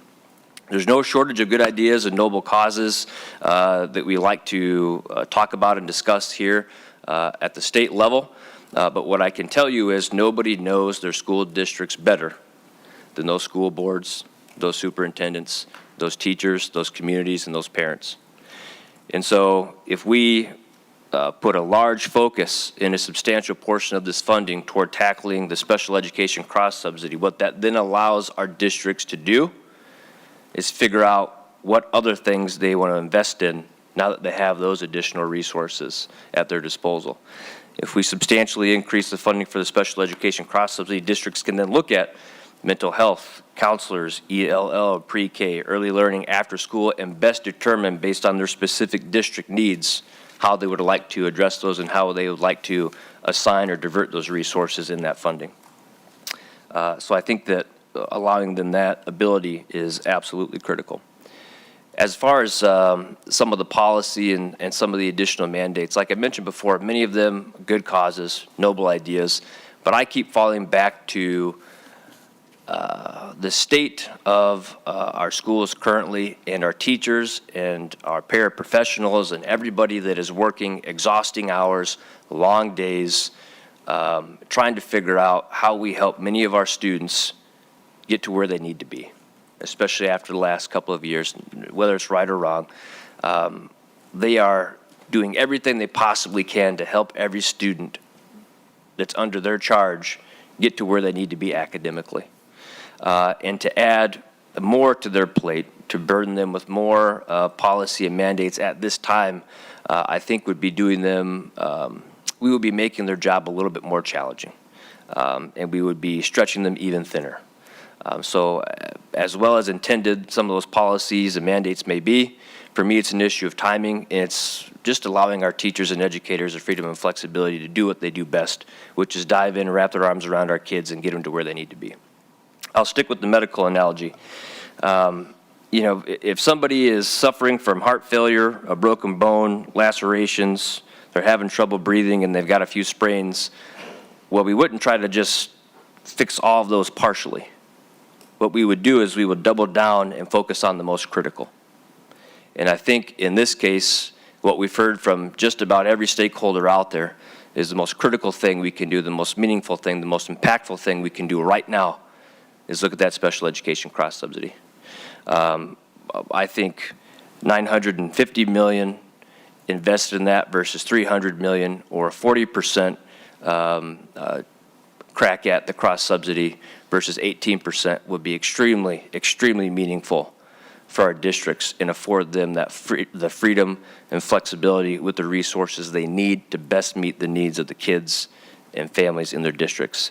There's no shortage of good ideas and noble causes that we like to talk about and discuss here at the state level. But what I can tell you is nobody knows their school districts better than those school boards, those superintendents, those teachers, those communities, and those parents. And so if we put a large focus in a substantial portion of this funding toward tackling the special education cross-subsidy, what that then allows our districts to do is figure out what other things they want to invest in now that they have those additional resources at their disposal. If we substantially increase the funding for the special education cross-subsidy, districts can then look at mental health, counselors, ELL, pre-K, early learning, after school, and best determine based on their specific district needs how they would like to address those and how they would like to assign or divert those resources in that funding. So I think that allowing them that ability is absolutely critical. As far as some of the policy and some of the additional mandates, like I mentioned before, many of them good causes, noble ideas, but I keep falling back to the state of our schools currently, and our teachers and our paraprofessionals and everybody that is working exhausting hours, long days, trying to figure out how we help many of our students get to where they need to be, especially after the last couple of years, whether it's right or wrong. They are doing everything they possibly can to help every student that's under their charge get to where they need to be academically. And to add more to their plate, to burden them with more policy and mandates at this time, I think would be doing them, we would be making their job a little bit more challenging. And we would be stretching them even thinner. So as well as intended some of those policies and mandates may be, for me it's an issue of timing, and it's just allowing our teachers and educators the freedom and flexibility to do what they do best, which is dive in, wrap their arms around our kids, and get them to where they need to be. I'll stick with the medical analogy. You know, if somebody is suffering from heart failure, a broken bone, lacerations, they're having trouble breathing, and they've got a few sprains, well, we wouldn't try to just fix all of those partially. What we would do is we would double down and focus on the most critical. And I think in this case, what we've heard from just about every stakeholder out there is the most critical thing we can do, the most meaningful thing, the most impactful thing we can do right now is look at that special education cross-subsidy. I think $950 million invested in that versus $300 million, or a 40% crack at the cross-subsidy versus 18% would be extremely, extremely meaningful for our districts and afford them that the freedom and flexibility with the resources they need to best meet the needs of the kids and families in their districts.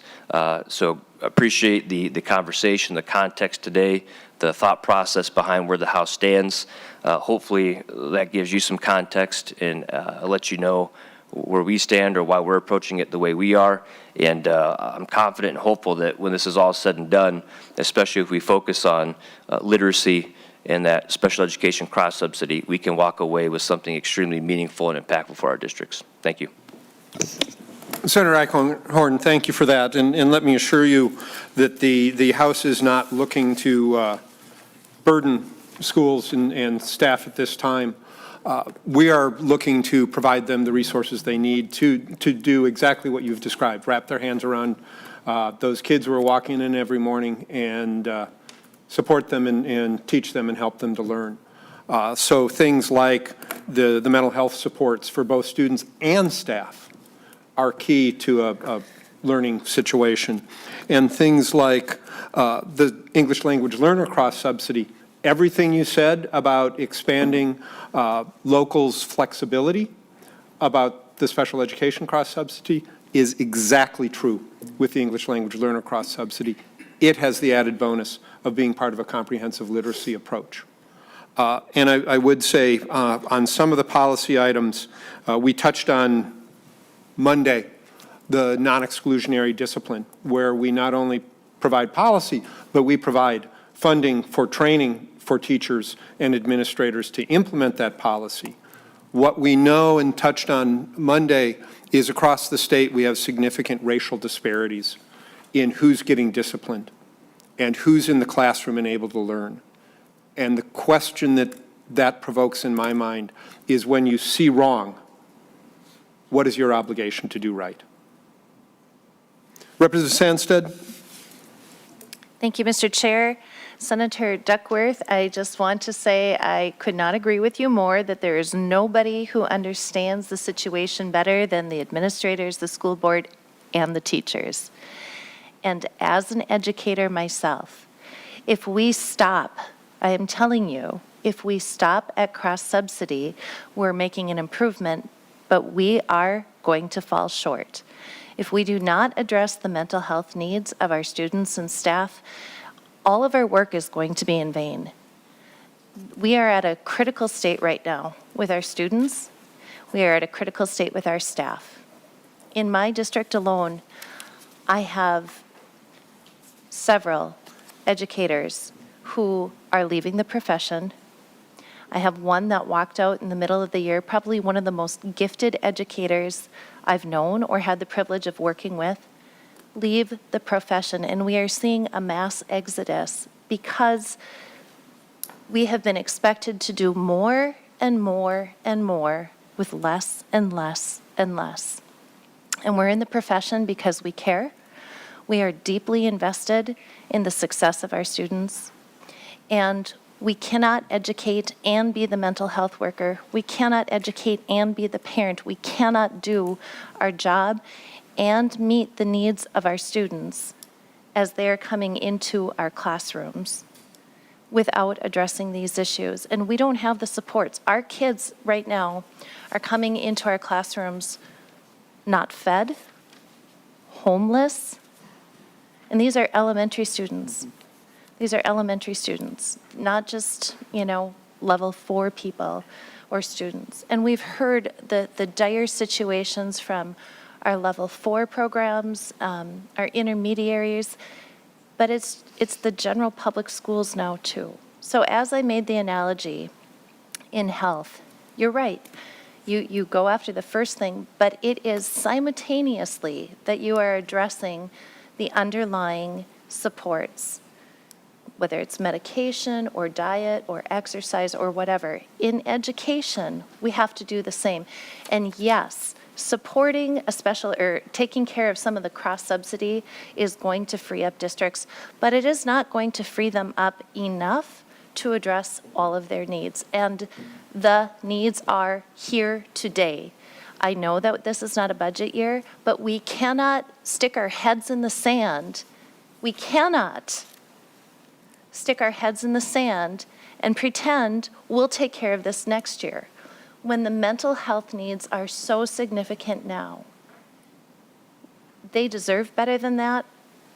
So appreciate the conversation, the context today, the thought process behind where the House stands. Hopefully that gives you some context and let you know where we stand or why we're approaching it the way we are. And I'm confident and hopeful that when this is all said and done, especially if we focus on literacy and that special education cross-subsidy, we can walk away with something extremely meaningful and impactful for our districts. Thank you. Senator Eichhorn, thank you for that. And let me assure you that the House is not looking to burden schools and staff at this time. We are looking to provide them the resources they need to do exactly what you've described, wrap their hands around those kids who are walking in every morning and support them and teach them and help them to learn. So things like the mental health supports for both students and staff are key to a learning situation. And things like the English language learner cross-subsidy, everything you said about expanding locals' flexibility about the special education cross-subsidy is exactly true with the English language learner cross-subsidy. It has the added bonus of being part of a comprehensive literacy approach. And I would say on some of the policy items, we touched on Monday the non-exclusionary discipline, where we not only provide policy, but we provide funding for training for teachers and administrators to implement that policy. What we know and touched on Monday is across the state we have significant racial disparities in who's getting disciplined and who's in the classroom and able to learn. And the question that provokes in my mind is, when you see wrong, what is your obligation to do right? Representative Sandstead. Thank you, Mr. Chair. Senator Duckworth, I just want to say I could not agree with you more that there is nobody who understands the situation better than the administrators, the school board, and the teachers. And as an educator myself, if we stop, I am telling you, if we stop at cross-subsidy, we're making an improvement, but we are going to fall short. If we do not address the mental health needs of our students and staff, all of our work is going to be in vain. We are at a critical state right now with our students. We are at a critical state with our staff. In my district alone, I have several educators who are leaving the profession. I have one that walked out in the middle of the year, probably one of the most gifted educators I've known or had the privilege of working with, leave the profession. And we are seeing a mass exodus because we have been expected to do more and more and more with less and less and less. And we're in the profession because we care. We are deeply invested in the success of our students. And we cannot educate and be the mental health worker. We cannot educate and be the parent. We cannot do our job and meet the needs of our students as they are coming into our classrooms without addressing these issues. And we don't have the supports. Our kids right now are coming into our classrooms not fed, homeless, and these are elementary students. These are elementary students, not just, level 4 people or students. And we've heard the dire situations from our level 4 programs, our intermediaries, but it's the general public schools now too. So as I made the analogy in health, you're right. You go after the first thing, but it is simultaneously that you are addressing the underlying supports, whether it's medication or diet or exercise or whatever. In education, we have to do the same. And yes, supporting a special or taking care of some of the cross-subsidy is going to free up districts, but it is not going to free them up enough to address all of their needs. And the needs are here today. I know that this is not a budget year, but we cannot stick our heads in the sand. We cannot stick our heads in the sand and pretend we'll take care of this next year, when the mental health needs are so significant now. They deserve better than that.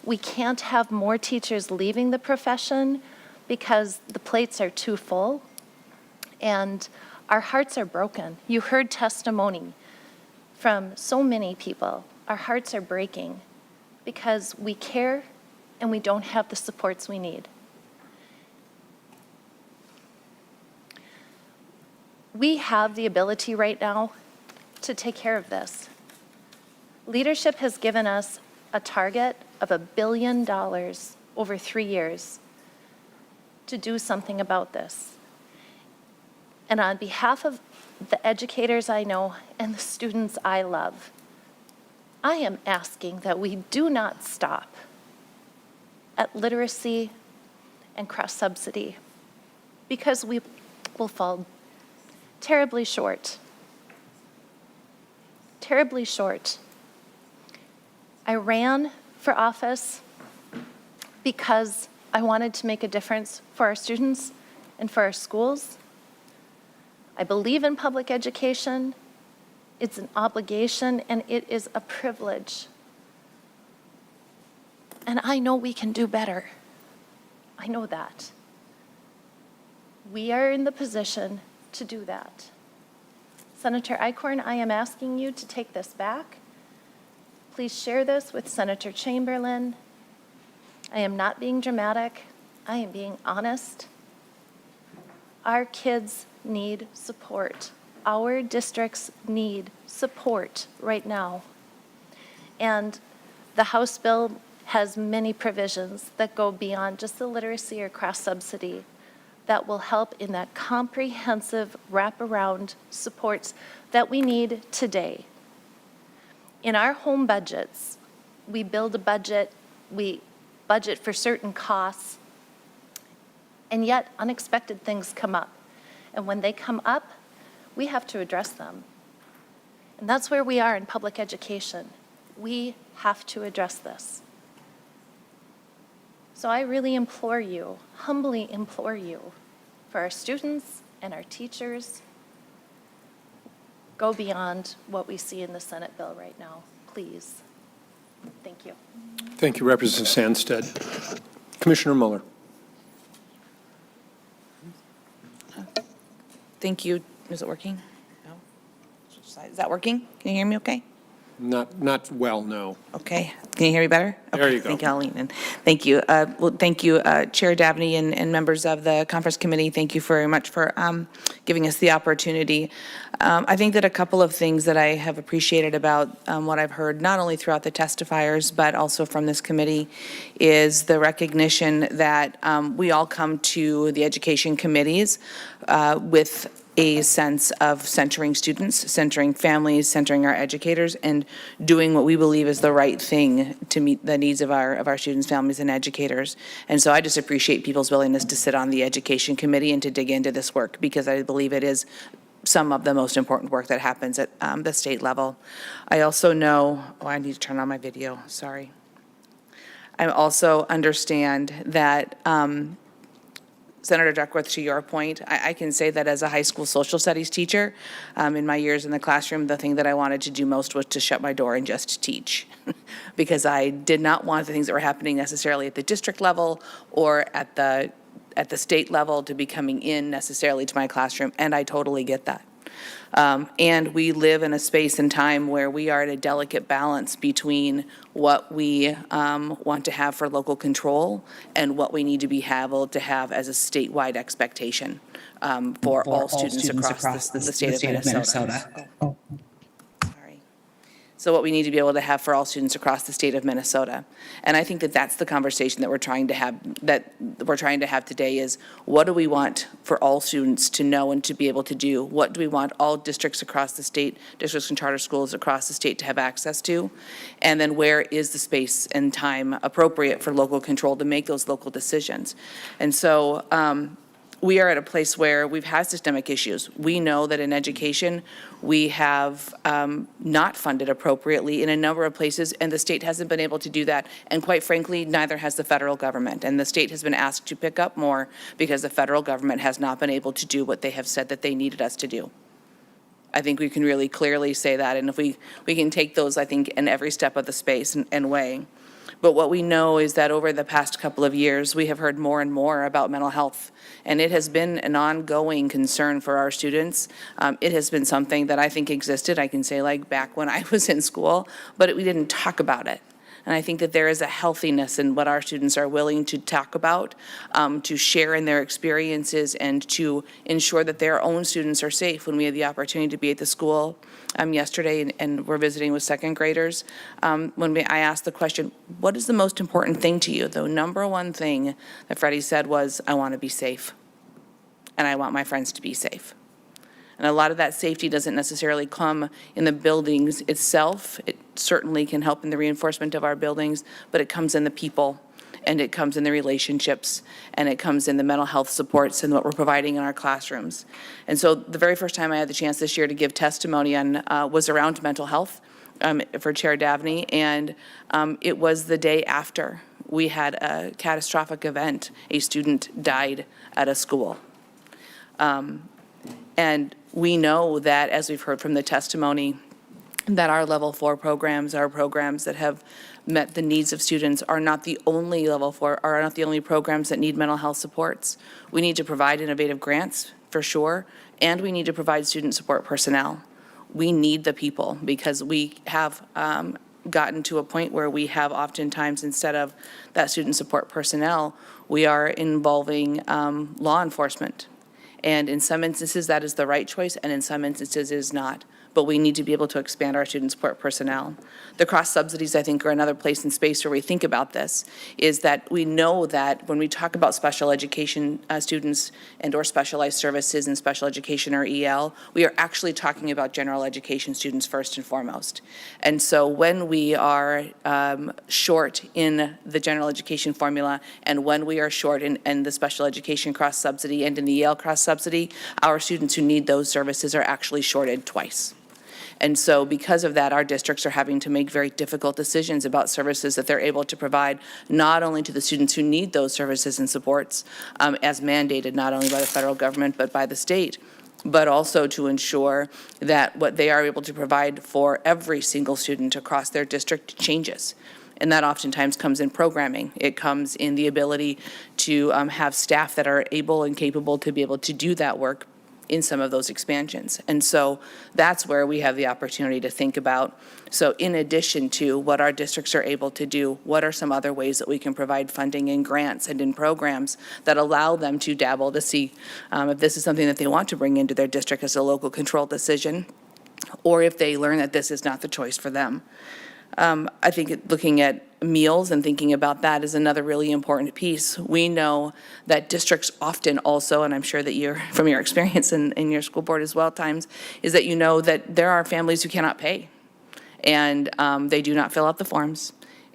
We can't have more teachers leaving the profession because the plates are too full and our hearts are broken. You heard testimony from so many people. Our hearts are breaking because we care and we don't have the supports we need. We have the ability right now to take care of this. Leadership has given us a target of $1 billion over 3 years to do something about this. And on behalf of the educators I know and the students I love, I am asking that we do not stop at literacy and cross-subsidy because we will fall terribly short. Terribly short. I ran for office because I wanted to make a difference for our students and for our schools. I believe in public education. It's an obligation and it is a privilege. And I know we can do better. I know that. We are in the position to do that. Senator Eichhorn, I am asking you to take this back. Please share this with Senator Chamberlain. I am not being dramatic. I am being honest. Our kids need support. Our districts need support right now. And the House bill has many provisions that go beyond just the literacy or cross-subsidy that will help in that comprehensive wraparound supports that we need today. In our home budgets, we build a budget, we budget for certain costs, and yet unexpected things come up. And when they come up, we have to address them. And that's where we are in public education. We have to address this. So I really implore you, humbly implore you, for our students and our teachers, go beyond what we see in the Senate bill right now, please. Thank you. Thank you, Representative Sandstead. Commissioner Mueller. Thank you. Is it working? No? Is that working? Can you hear me okay? Not well, no. Okay. Can you hear me better? There Okay. you go. Thank you, Eileen. And thank you. Well, thank you, Chair Dabney and members of the conference committee. Thank you very much for giving us the opportunity. I think that a couple of things that I have appreciated about what I've heard, not only throughout the testifiers, but also from this committee, is the recognition that we all come to the education committees with a sense of centering students, centering families, centering our educators, and doing what we believe is the right thing to meet the needs of our students, families, and educators. And so I just appreciate people's willingness to sit on the education committee and to dig into this work, because I believe it is some of the most important work that happens at the state level. I also know, I need to turn on my video, sorry. I also understand that, Senator Duckworth, to your point, I can say that as a high school social studies teacher, in my years in the classroom, the thing that I wanted to do most was to shut my door and just teach. Because I did not want the things that were happening necessarily at the district level or at the state level to be coming in necessarily to my classroom, and I totally get that. And we live in a space and time where we are at a delicate balance between what we want to have for local control and what we need to be able to have as a statewide expectation for all students across the state of Minnesota. Oh, sorry. So what we need to be able to have for all students across the state of Minnesota. And I think that that's the conversation that we're trying to have today is, what do we want for all students to know and to be able to do? What do we want all districts across the state, districts and charter schools across the state to have access to? And then where is the space and time appropriate for local control to make those local decisions? And so, we are at a place where we've had systemic issues. We know that in education, we have not funded appropriately in a number of places, and the state hasn't been able to do that. And quite frankly, neither has the federal government. And the state has been asked to pick up more because the federal government has not been able to do what they have said that they needed us to do. I think we can really clearly say that. And if we can take those, I think, in every step of the space and way. But what we know is that over the past couple of years, we have heard more and more about mental health. And it has been an ongoing concern for our students. It has been something that I think existed, I can say, like back when I was in school, but we didn't talk about it. And I think that there is a healthiness in what our students are willing to talk about, to share in their experiences, and to ensure that their own students are safe. When we had the opportunity to be at the school yesterday and we're visiting with second graders, I asked the question, what is the most important thing to you? The number one thing that Freddie said was, I want to be safe, and I want my friends to be safe. And a lot of that safety doesn't necessarily come in the buildings itself. It certainly can help in the reinforcement of our buildings, but it comes in the people, and it comes in the relationships, and it comes in the mental health supports and what we're providing in our classrooms. And so the very first time I had the chance this year to give testimony on was around mental health for Chair Davney, and it was the day after we had a catastrophic event. A student died at a school. And we know that, as we've heard from the testimony, that our level 4 programs are programs that have met the needs of students, are not the only level 4, are not the only programs that need mental health supports. We need to provide innovative grants, for sure, and we need to provide student support personnel. We need the people, because we have gotten to a point where we have oftentimes, instead of that student support personnel, we are involving law enforcement. And in some instances, that is the right choice, and in some instances, it is not. But we need to be able to expand our student support personnel. The cross subsidies, I think, are another place and space where we think about this, is that we know that when we talk about special education students and or specialized services in special education or EL, we are actually talking about general education students first and foremost. And so when we are short in the general education formula, and when we are short in the special education cross subsidy and in the EL cross subsidy, our students who need those services are actually shorted twice. And so because of that, our districts are having to make very difficult decisions about services that they're able to provide, not only to the students who need those services and supports, as mandated not only by the federal government but by the state, but also to ensure that what they are able to provide for every single student across their district changes. And that oftentimes comes in programming. It comes in the ability to have staff that are able and capable to be able to do that work in some of those expansions. And so that's where we have the opportunity to think about. So in addition to what our districts are able to do, what are some other ways that we can provide funding in grants and in programs that allow them to dabble to see if this is something that they want to bring into their district as a local control decision, or if they learn that this is not the choice for them. I think looking at meals and thinking about that is another really important piece. We know that districts often also, and I'm sure that you're, from your experience in your school board as well at times, is that you know that there are families who cannot pay, and they do not fill out the forms,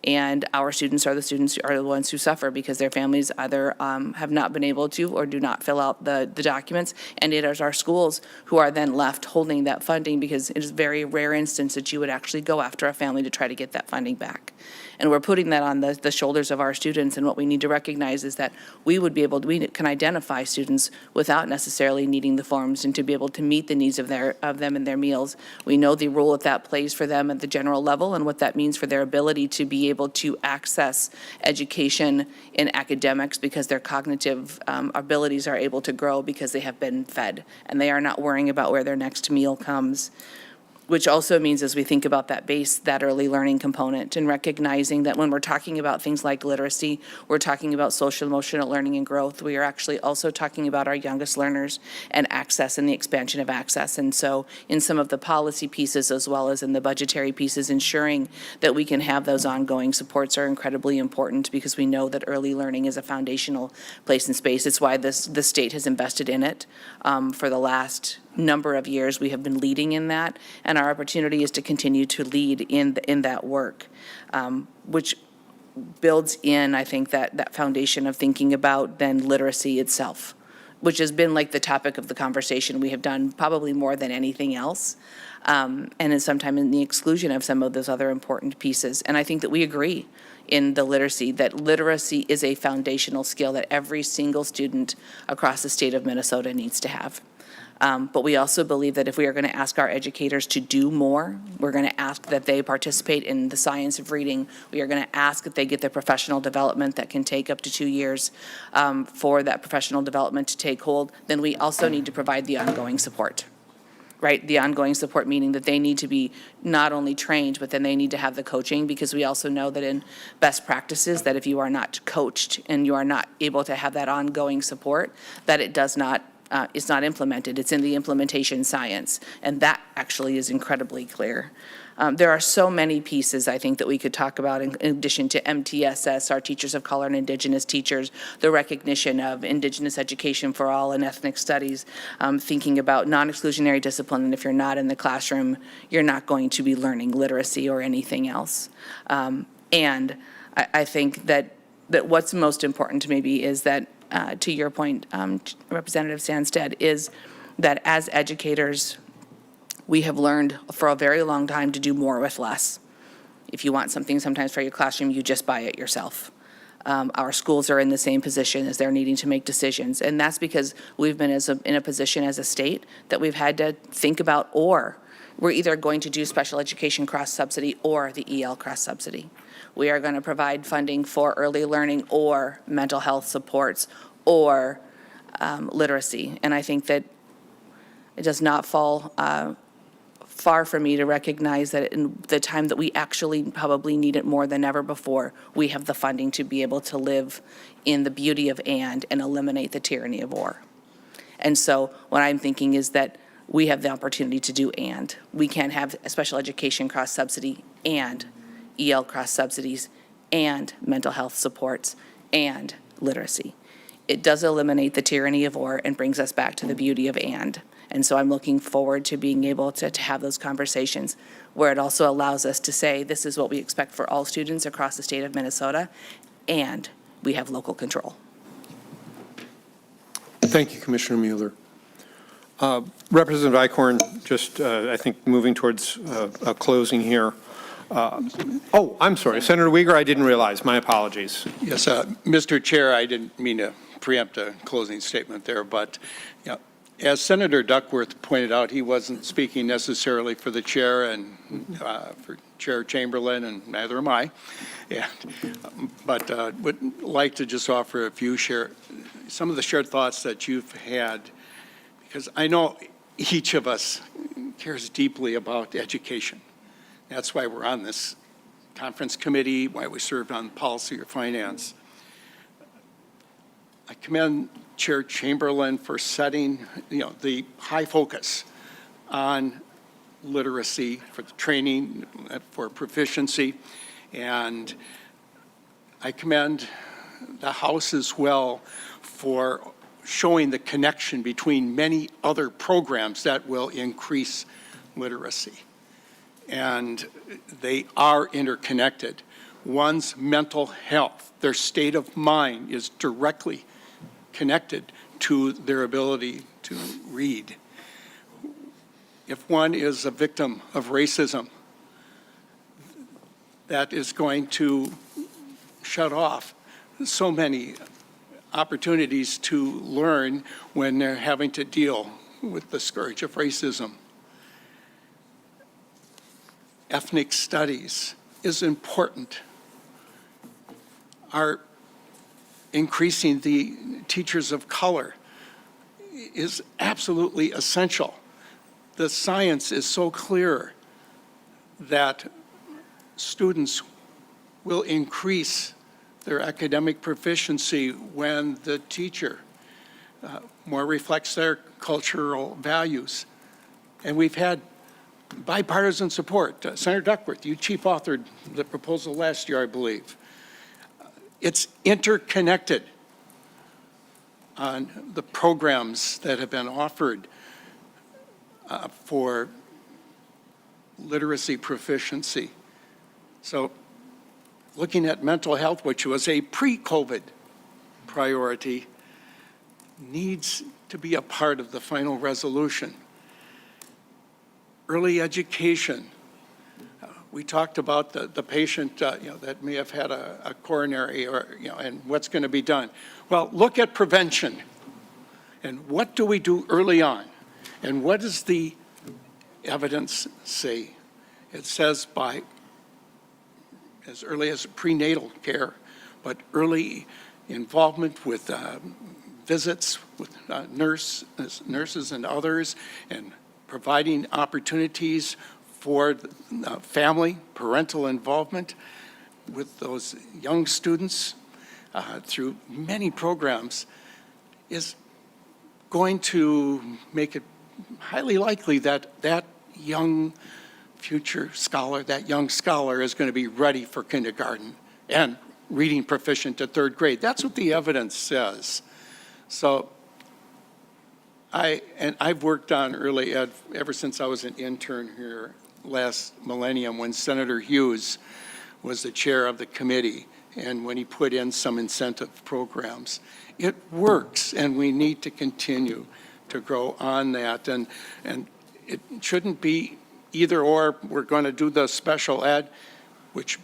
And our students are the ones who suffer because their families either have not been able to or do not fill out the documents. And it is our schools who are then left holding that funding, because it is a very rare instance that you would actually go after a family to try to get that funding back. And we're putting that on the shoulders of our students. And what we need to recognize is that we can identify students without necessarily needing the forms, and to be able to meet the needs of them and their meals. We know the role that plays for them at the general level and what that means for their ability to be able to access education in academics, because their cognitive abilities are able to grow because they have been fed and they are not worrying about where their next meal comes. Which also means, as we think about that early learning component, and recognizing that when we're talking about things like literacy, we're talking about social emotional learning and growth. We are actually also talking about our youngest learners and access and the expansion of access. And so in some of the policy pieces, as well as in the budgetary pieces, ensuring that we can have those ongoing supports are incredibly important, because we know that early learning is a foundational place and space. It's why the state has invested in it for the last number of years. We have been leading in that, and our opportunity is to continue to lead in that work, which builds in, I think, that foundation of thinking about then literacy itself, which has been like the topic of the conversation we have done probably more than anything else, and is sometimes in the exclusion of some of those other important pieces. And I think that we agree in the literacy, that literacy is a foundational skill that every single student across the state of Minnesota needs to have. But we also believe that if we are going to ask our educators to do more, we're going to ask that they participate in the science of reading. We are going to ask that they get the professional development that can take up to 2 years for that professional development to take hold. Then we also need to provide the ongoing support, right? The ongoing support, meaning that they need to be not only trained, but then they need to have the coaching, because we also know that in best practices, that if you are not coached and you are not able to have that ongoing support, that it does not it's not implemented. It's in the implementation science, and that actually is incredibly clear. There are so many pieces, I think, that we could talk about in addition to MTSS, our Teachers of Color and Indigenous teachers, the recognition of Indigenous education for all and ethnic studies, thinking about non-exclusionary discipline, and if you're not in the classroom, you're not going to be learning literacy or anything else. And I think that what's most important maybe is that, to your point, Representative Sandstead, is that as educators, we have learned for a very long time to do more with less. If you want something sometimes for your classroom, you just buy it yourself. Our schools are in the same position as they're needing to make decisions, and that's because we've been in a position as a state that we've had to think about, or we're either going to do special education cross-subsidy or the EL cross-subsidy. We are going to provide funding for early learning or mental health supports or literacy. And I think that it does not fall far from me to recognize that in the time that we actually probably need it more than ever before, we have the funding to be able to live in the beauty of and eliminate the tyranny of or. And so what I'm thinking is that we have the opportunity to do and. We can't have a special education cross-subsidy and EL cross-subsidies and mental health supports and literacy. It does eliminate the tyranny of or and brings us back to the beauty of and. And so I'm looking forward to being able to have those conversations where it also allows us to say, this is what we expect for all students across the state of Minnesota, and we have local control. Thank you, Commissioner Mueller. Representative Eichhorn, just I think moving towards a closing here. Oh, I'm sorry, Senator Uyghur, I didn't realize. My apologies. Yes, Mr. Chair, I didn't mean to preempt a closing statement there, but you know, as Senator Duckworth pointed out, he wasn't speaking necessarily for the chair and for Chair Chamberlain, and neither am I. But would like to just offer a few some of the shared thoughts that you've had, because I know each of us cares deeply about education. That's why we're on this conference committee, why we served on policy or finance. I commend Chair Chamberlain for setting, the high focus on literacy, for the training, for proficiency, and I commend the House as well for showing the connection between many other programs that will increase literacy. And they are interconnected. one's mental health. Their state of mind is directly connected to their ability to read. If one is a victim of racism, that is going to shut off so many opportunities to learn when they're having to deal with the scourge of racism. Ethnic studies is important. Our increasing the teachers of color is absolutely essential. The science is so clear that students will increase their academic proficiency when the teacher more reflects their cultural values. And we've had bipartisan support. Senator Duckworth, you chief authored the proposal last year, I believe. It's interconnected on the programs that have been offered for literacy proficiency. So looking at mental health, which was a pre-COVID priority, needs to be a part of the final resolution. Early education. We talked about the patient, that may have had a coronary or, and what's going to be done. Well, look at prevention. And what do we do early on? And what does the evidence say? It says by as early as prenatal care, but early involvement with visits with nurses and others, and providing opportunities for family, parental involvement with those young students through many programs is going to make it highly likely that that young future scholar, that young scholar is going to be ready for kindergarten and reading proficient at third grade. That's what the evidence says. So I've worked on early ed ever since I was an intern here last millennium when Senator Hughes was the chair of the committee and when he put in some incentive programs. It works, and we need to continue to grow on that. And it shouldn't be either or. We're going to do the special ed, which,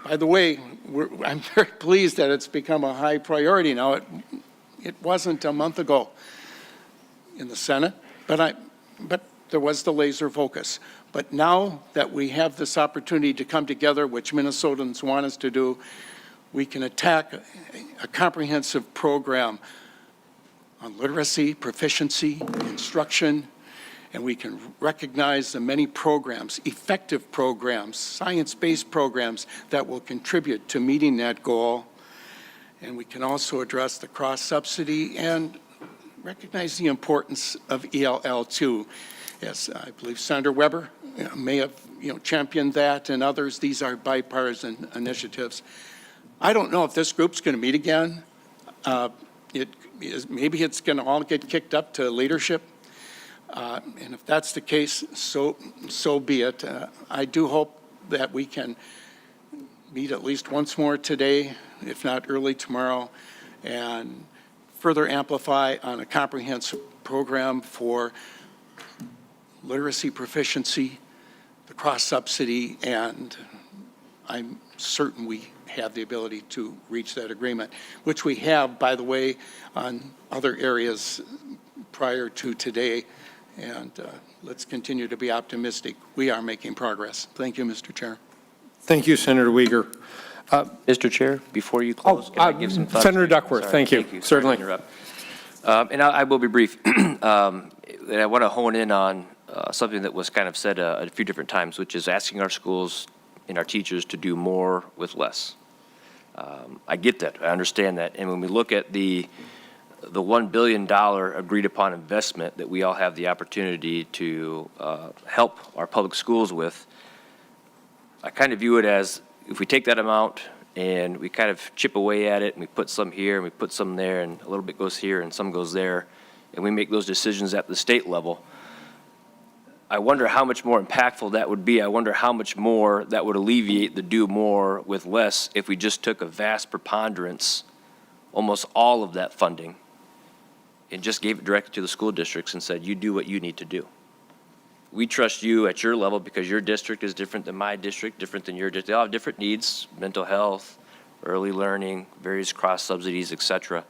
by the way, I'm very pleased that it's become a high priority now. It wasn't a month ago in the Senate, but there was the laser focus. But now that we have this opportunity to come together, which Minnesotans want us to do, we can attack a comprehensive program on literacy, proficiency, instruction, and we can recognize the many programs, effective programs, science-based programs that will contribute to meeting that goal. And we can also address the cross-subsidy and recognize the importance of ELL too. Yes, I believe Senator Weber may have championed that, and others. These are bipartisan initiatives. I don't know if this group's going to meet again. Maybe it's going to all get kicked up to leadership. And if that's the case, so be it. I do hope that we can meet at least once more today, if not early tomorrow, and further amplify on a comprehensive program for literacy proficiency, the cross-subsidy, and I'm certain we have the ability to reach that agreement, which we have, by the way, on other areas prior to today. And let's continue to be optimistic. We are making progress. Thank you, Mr. Chair. Thank you, Senator Uyghur. Mr. Chair, before you close, can I give some thoughts? Senator Duckworth, Sorry, thank you. Sorry to Certainly. interrupt. And I will be brief. And I want to hone in on something that was kind of said a few different times, which is asking our schools and our teachers to do more with less. I get that. I understand that. And when we look at the $1 billion agreed upon investment that we all have the opportunity to help our public schools with, I kind of view it as if we take that amount and we kind of chip away at it and we put some here and we put some there and a little bit goes here and some goes there, and we make those decisions at the state level, I wonder how much more impactful that would be. I wonder how much more that would alleviate the do more with less if we just took a vast preponderance, almost all of that funding, and just gave it directly to the school districts and said, you do what you need to do. We trust you at your level because your district is different than my district, different than your district. They all have different needs, mental health, early learning, various cross subsidies, et cetera.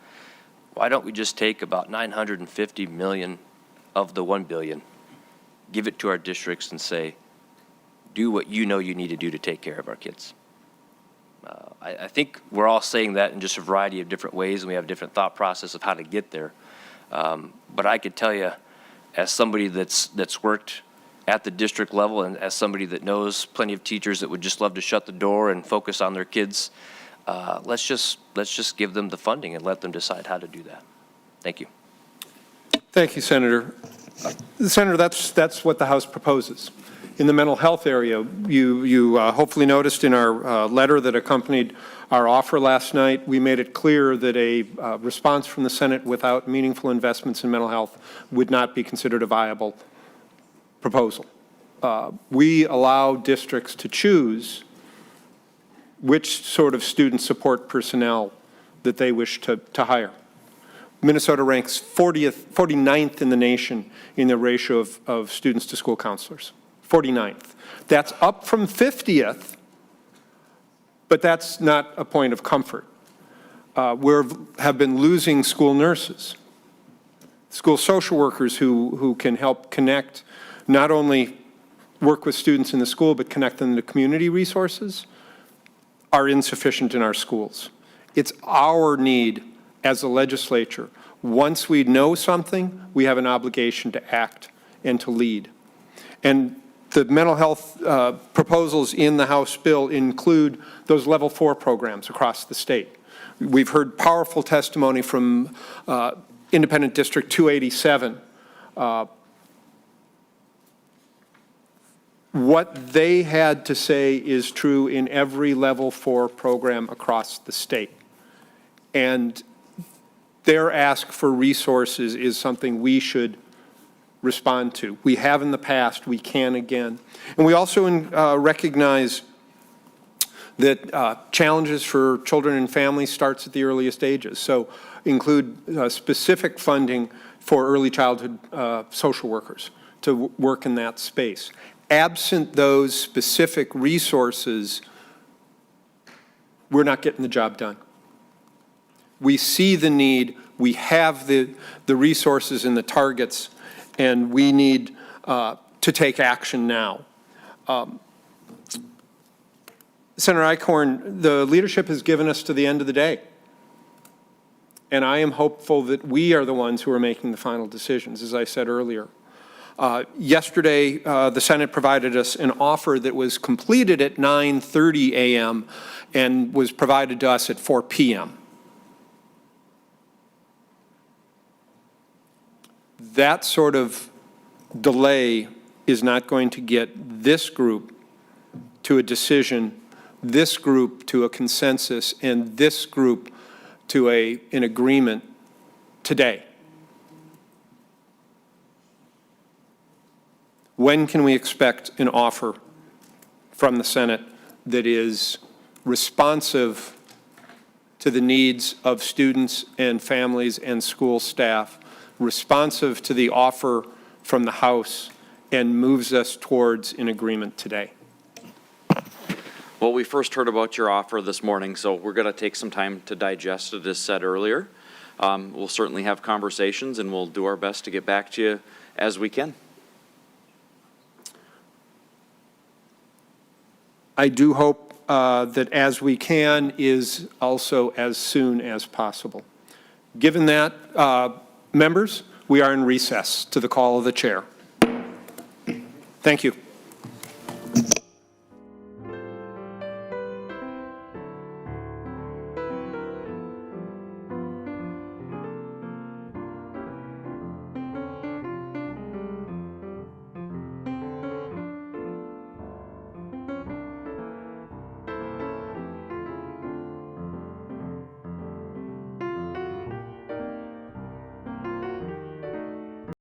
Why don't we just take about $950 million of the $1 billion, give it to our districts and say, do what you know you need to do to take care of our kids? I think we're all saying that in just a variety of different ways, and we have a different thought process of how to get there. But I could tell you, as somebody that's worked at the district level and as somebody that knows plenty of teachers that would just love to shut the door and focus on their kids, let's just give them the funding and let them decide how to do that. Thank you. Thank you, Senator. Senator, that's what the House proposes. In the mental health area, you hopefully noticed in our letter that accompanied our offer last night, we made it clear that a response from the Senate without meaningful investments in mental health would not be considered a viable proposal. We allow districts to choose which sort of student support personnel that they wish to hire. Minnesota ranks 49th in the nation in the ratio of students to school counselors, 49th. That's up from 50th, but that's not a point of comfort. We have been losing school nurses, school social workers who can help connect, not only work with students in the school, but connect them to community resources, are insufficient in our schools. It's our need as a legislature. Once we know something, we have an obligation to act and to lead. And the mental health proposals in the House bill include those level 4 programs across the state. We've heard powerful testimony from Independent District 287. What they had to say is true in every level 4 program across the state. And their ask for resources is something we should respond to. We have in the past, we can again. And we also recognize that challenges for children and families starts at the earliest ages. So include specific funding for early childhood social workers to work in that space. Absent those specific resources, we're not getting the job done. We see the need, we have the resources and the targets, and we need to take action now. Senator Eichhorn, the leadership has given us to the end of the day. And I am hopeful that we are the ones who are making the final decisions, as I said earlier. Yesterday, the Senate provided us an offer that was completed at 9:30 a.m. and was provided to us at 4 p.m. That sort of delay is not going to get this group to a decision, this group to a consensus, and this group to an agreement today. When can we expect an offer from the Senate that is responsive to the needs of students and families and school staff, responsive to the offer from the House, and moves us towards an agreement today? Well, we first heard about your offer this morning, so we're going to take some time to digest it, as said earlier. We'll certainly have conversations, and we'll do our best to get back to you as we can. I do hope that as we can is also as soon as possible. Given that, members, we are in recess to the call of the chair. Thank you.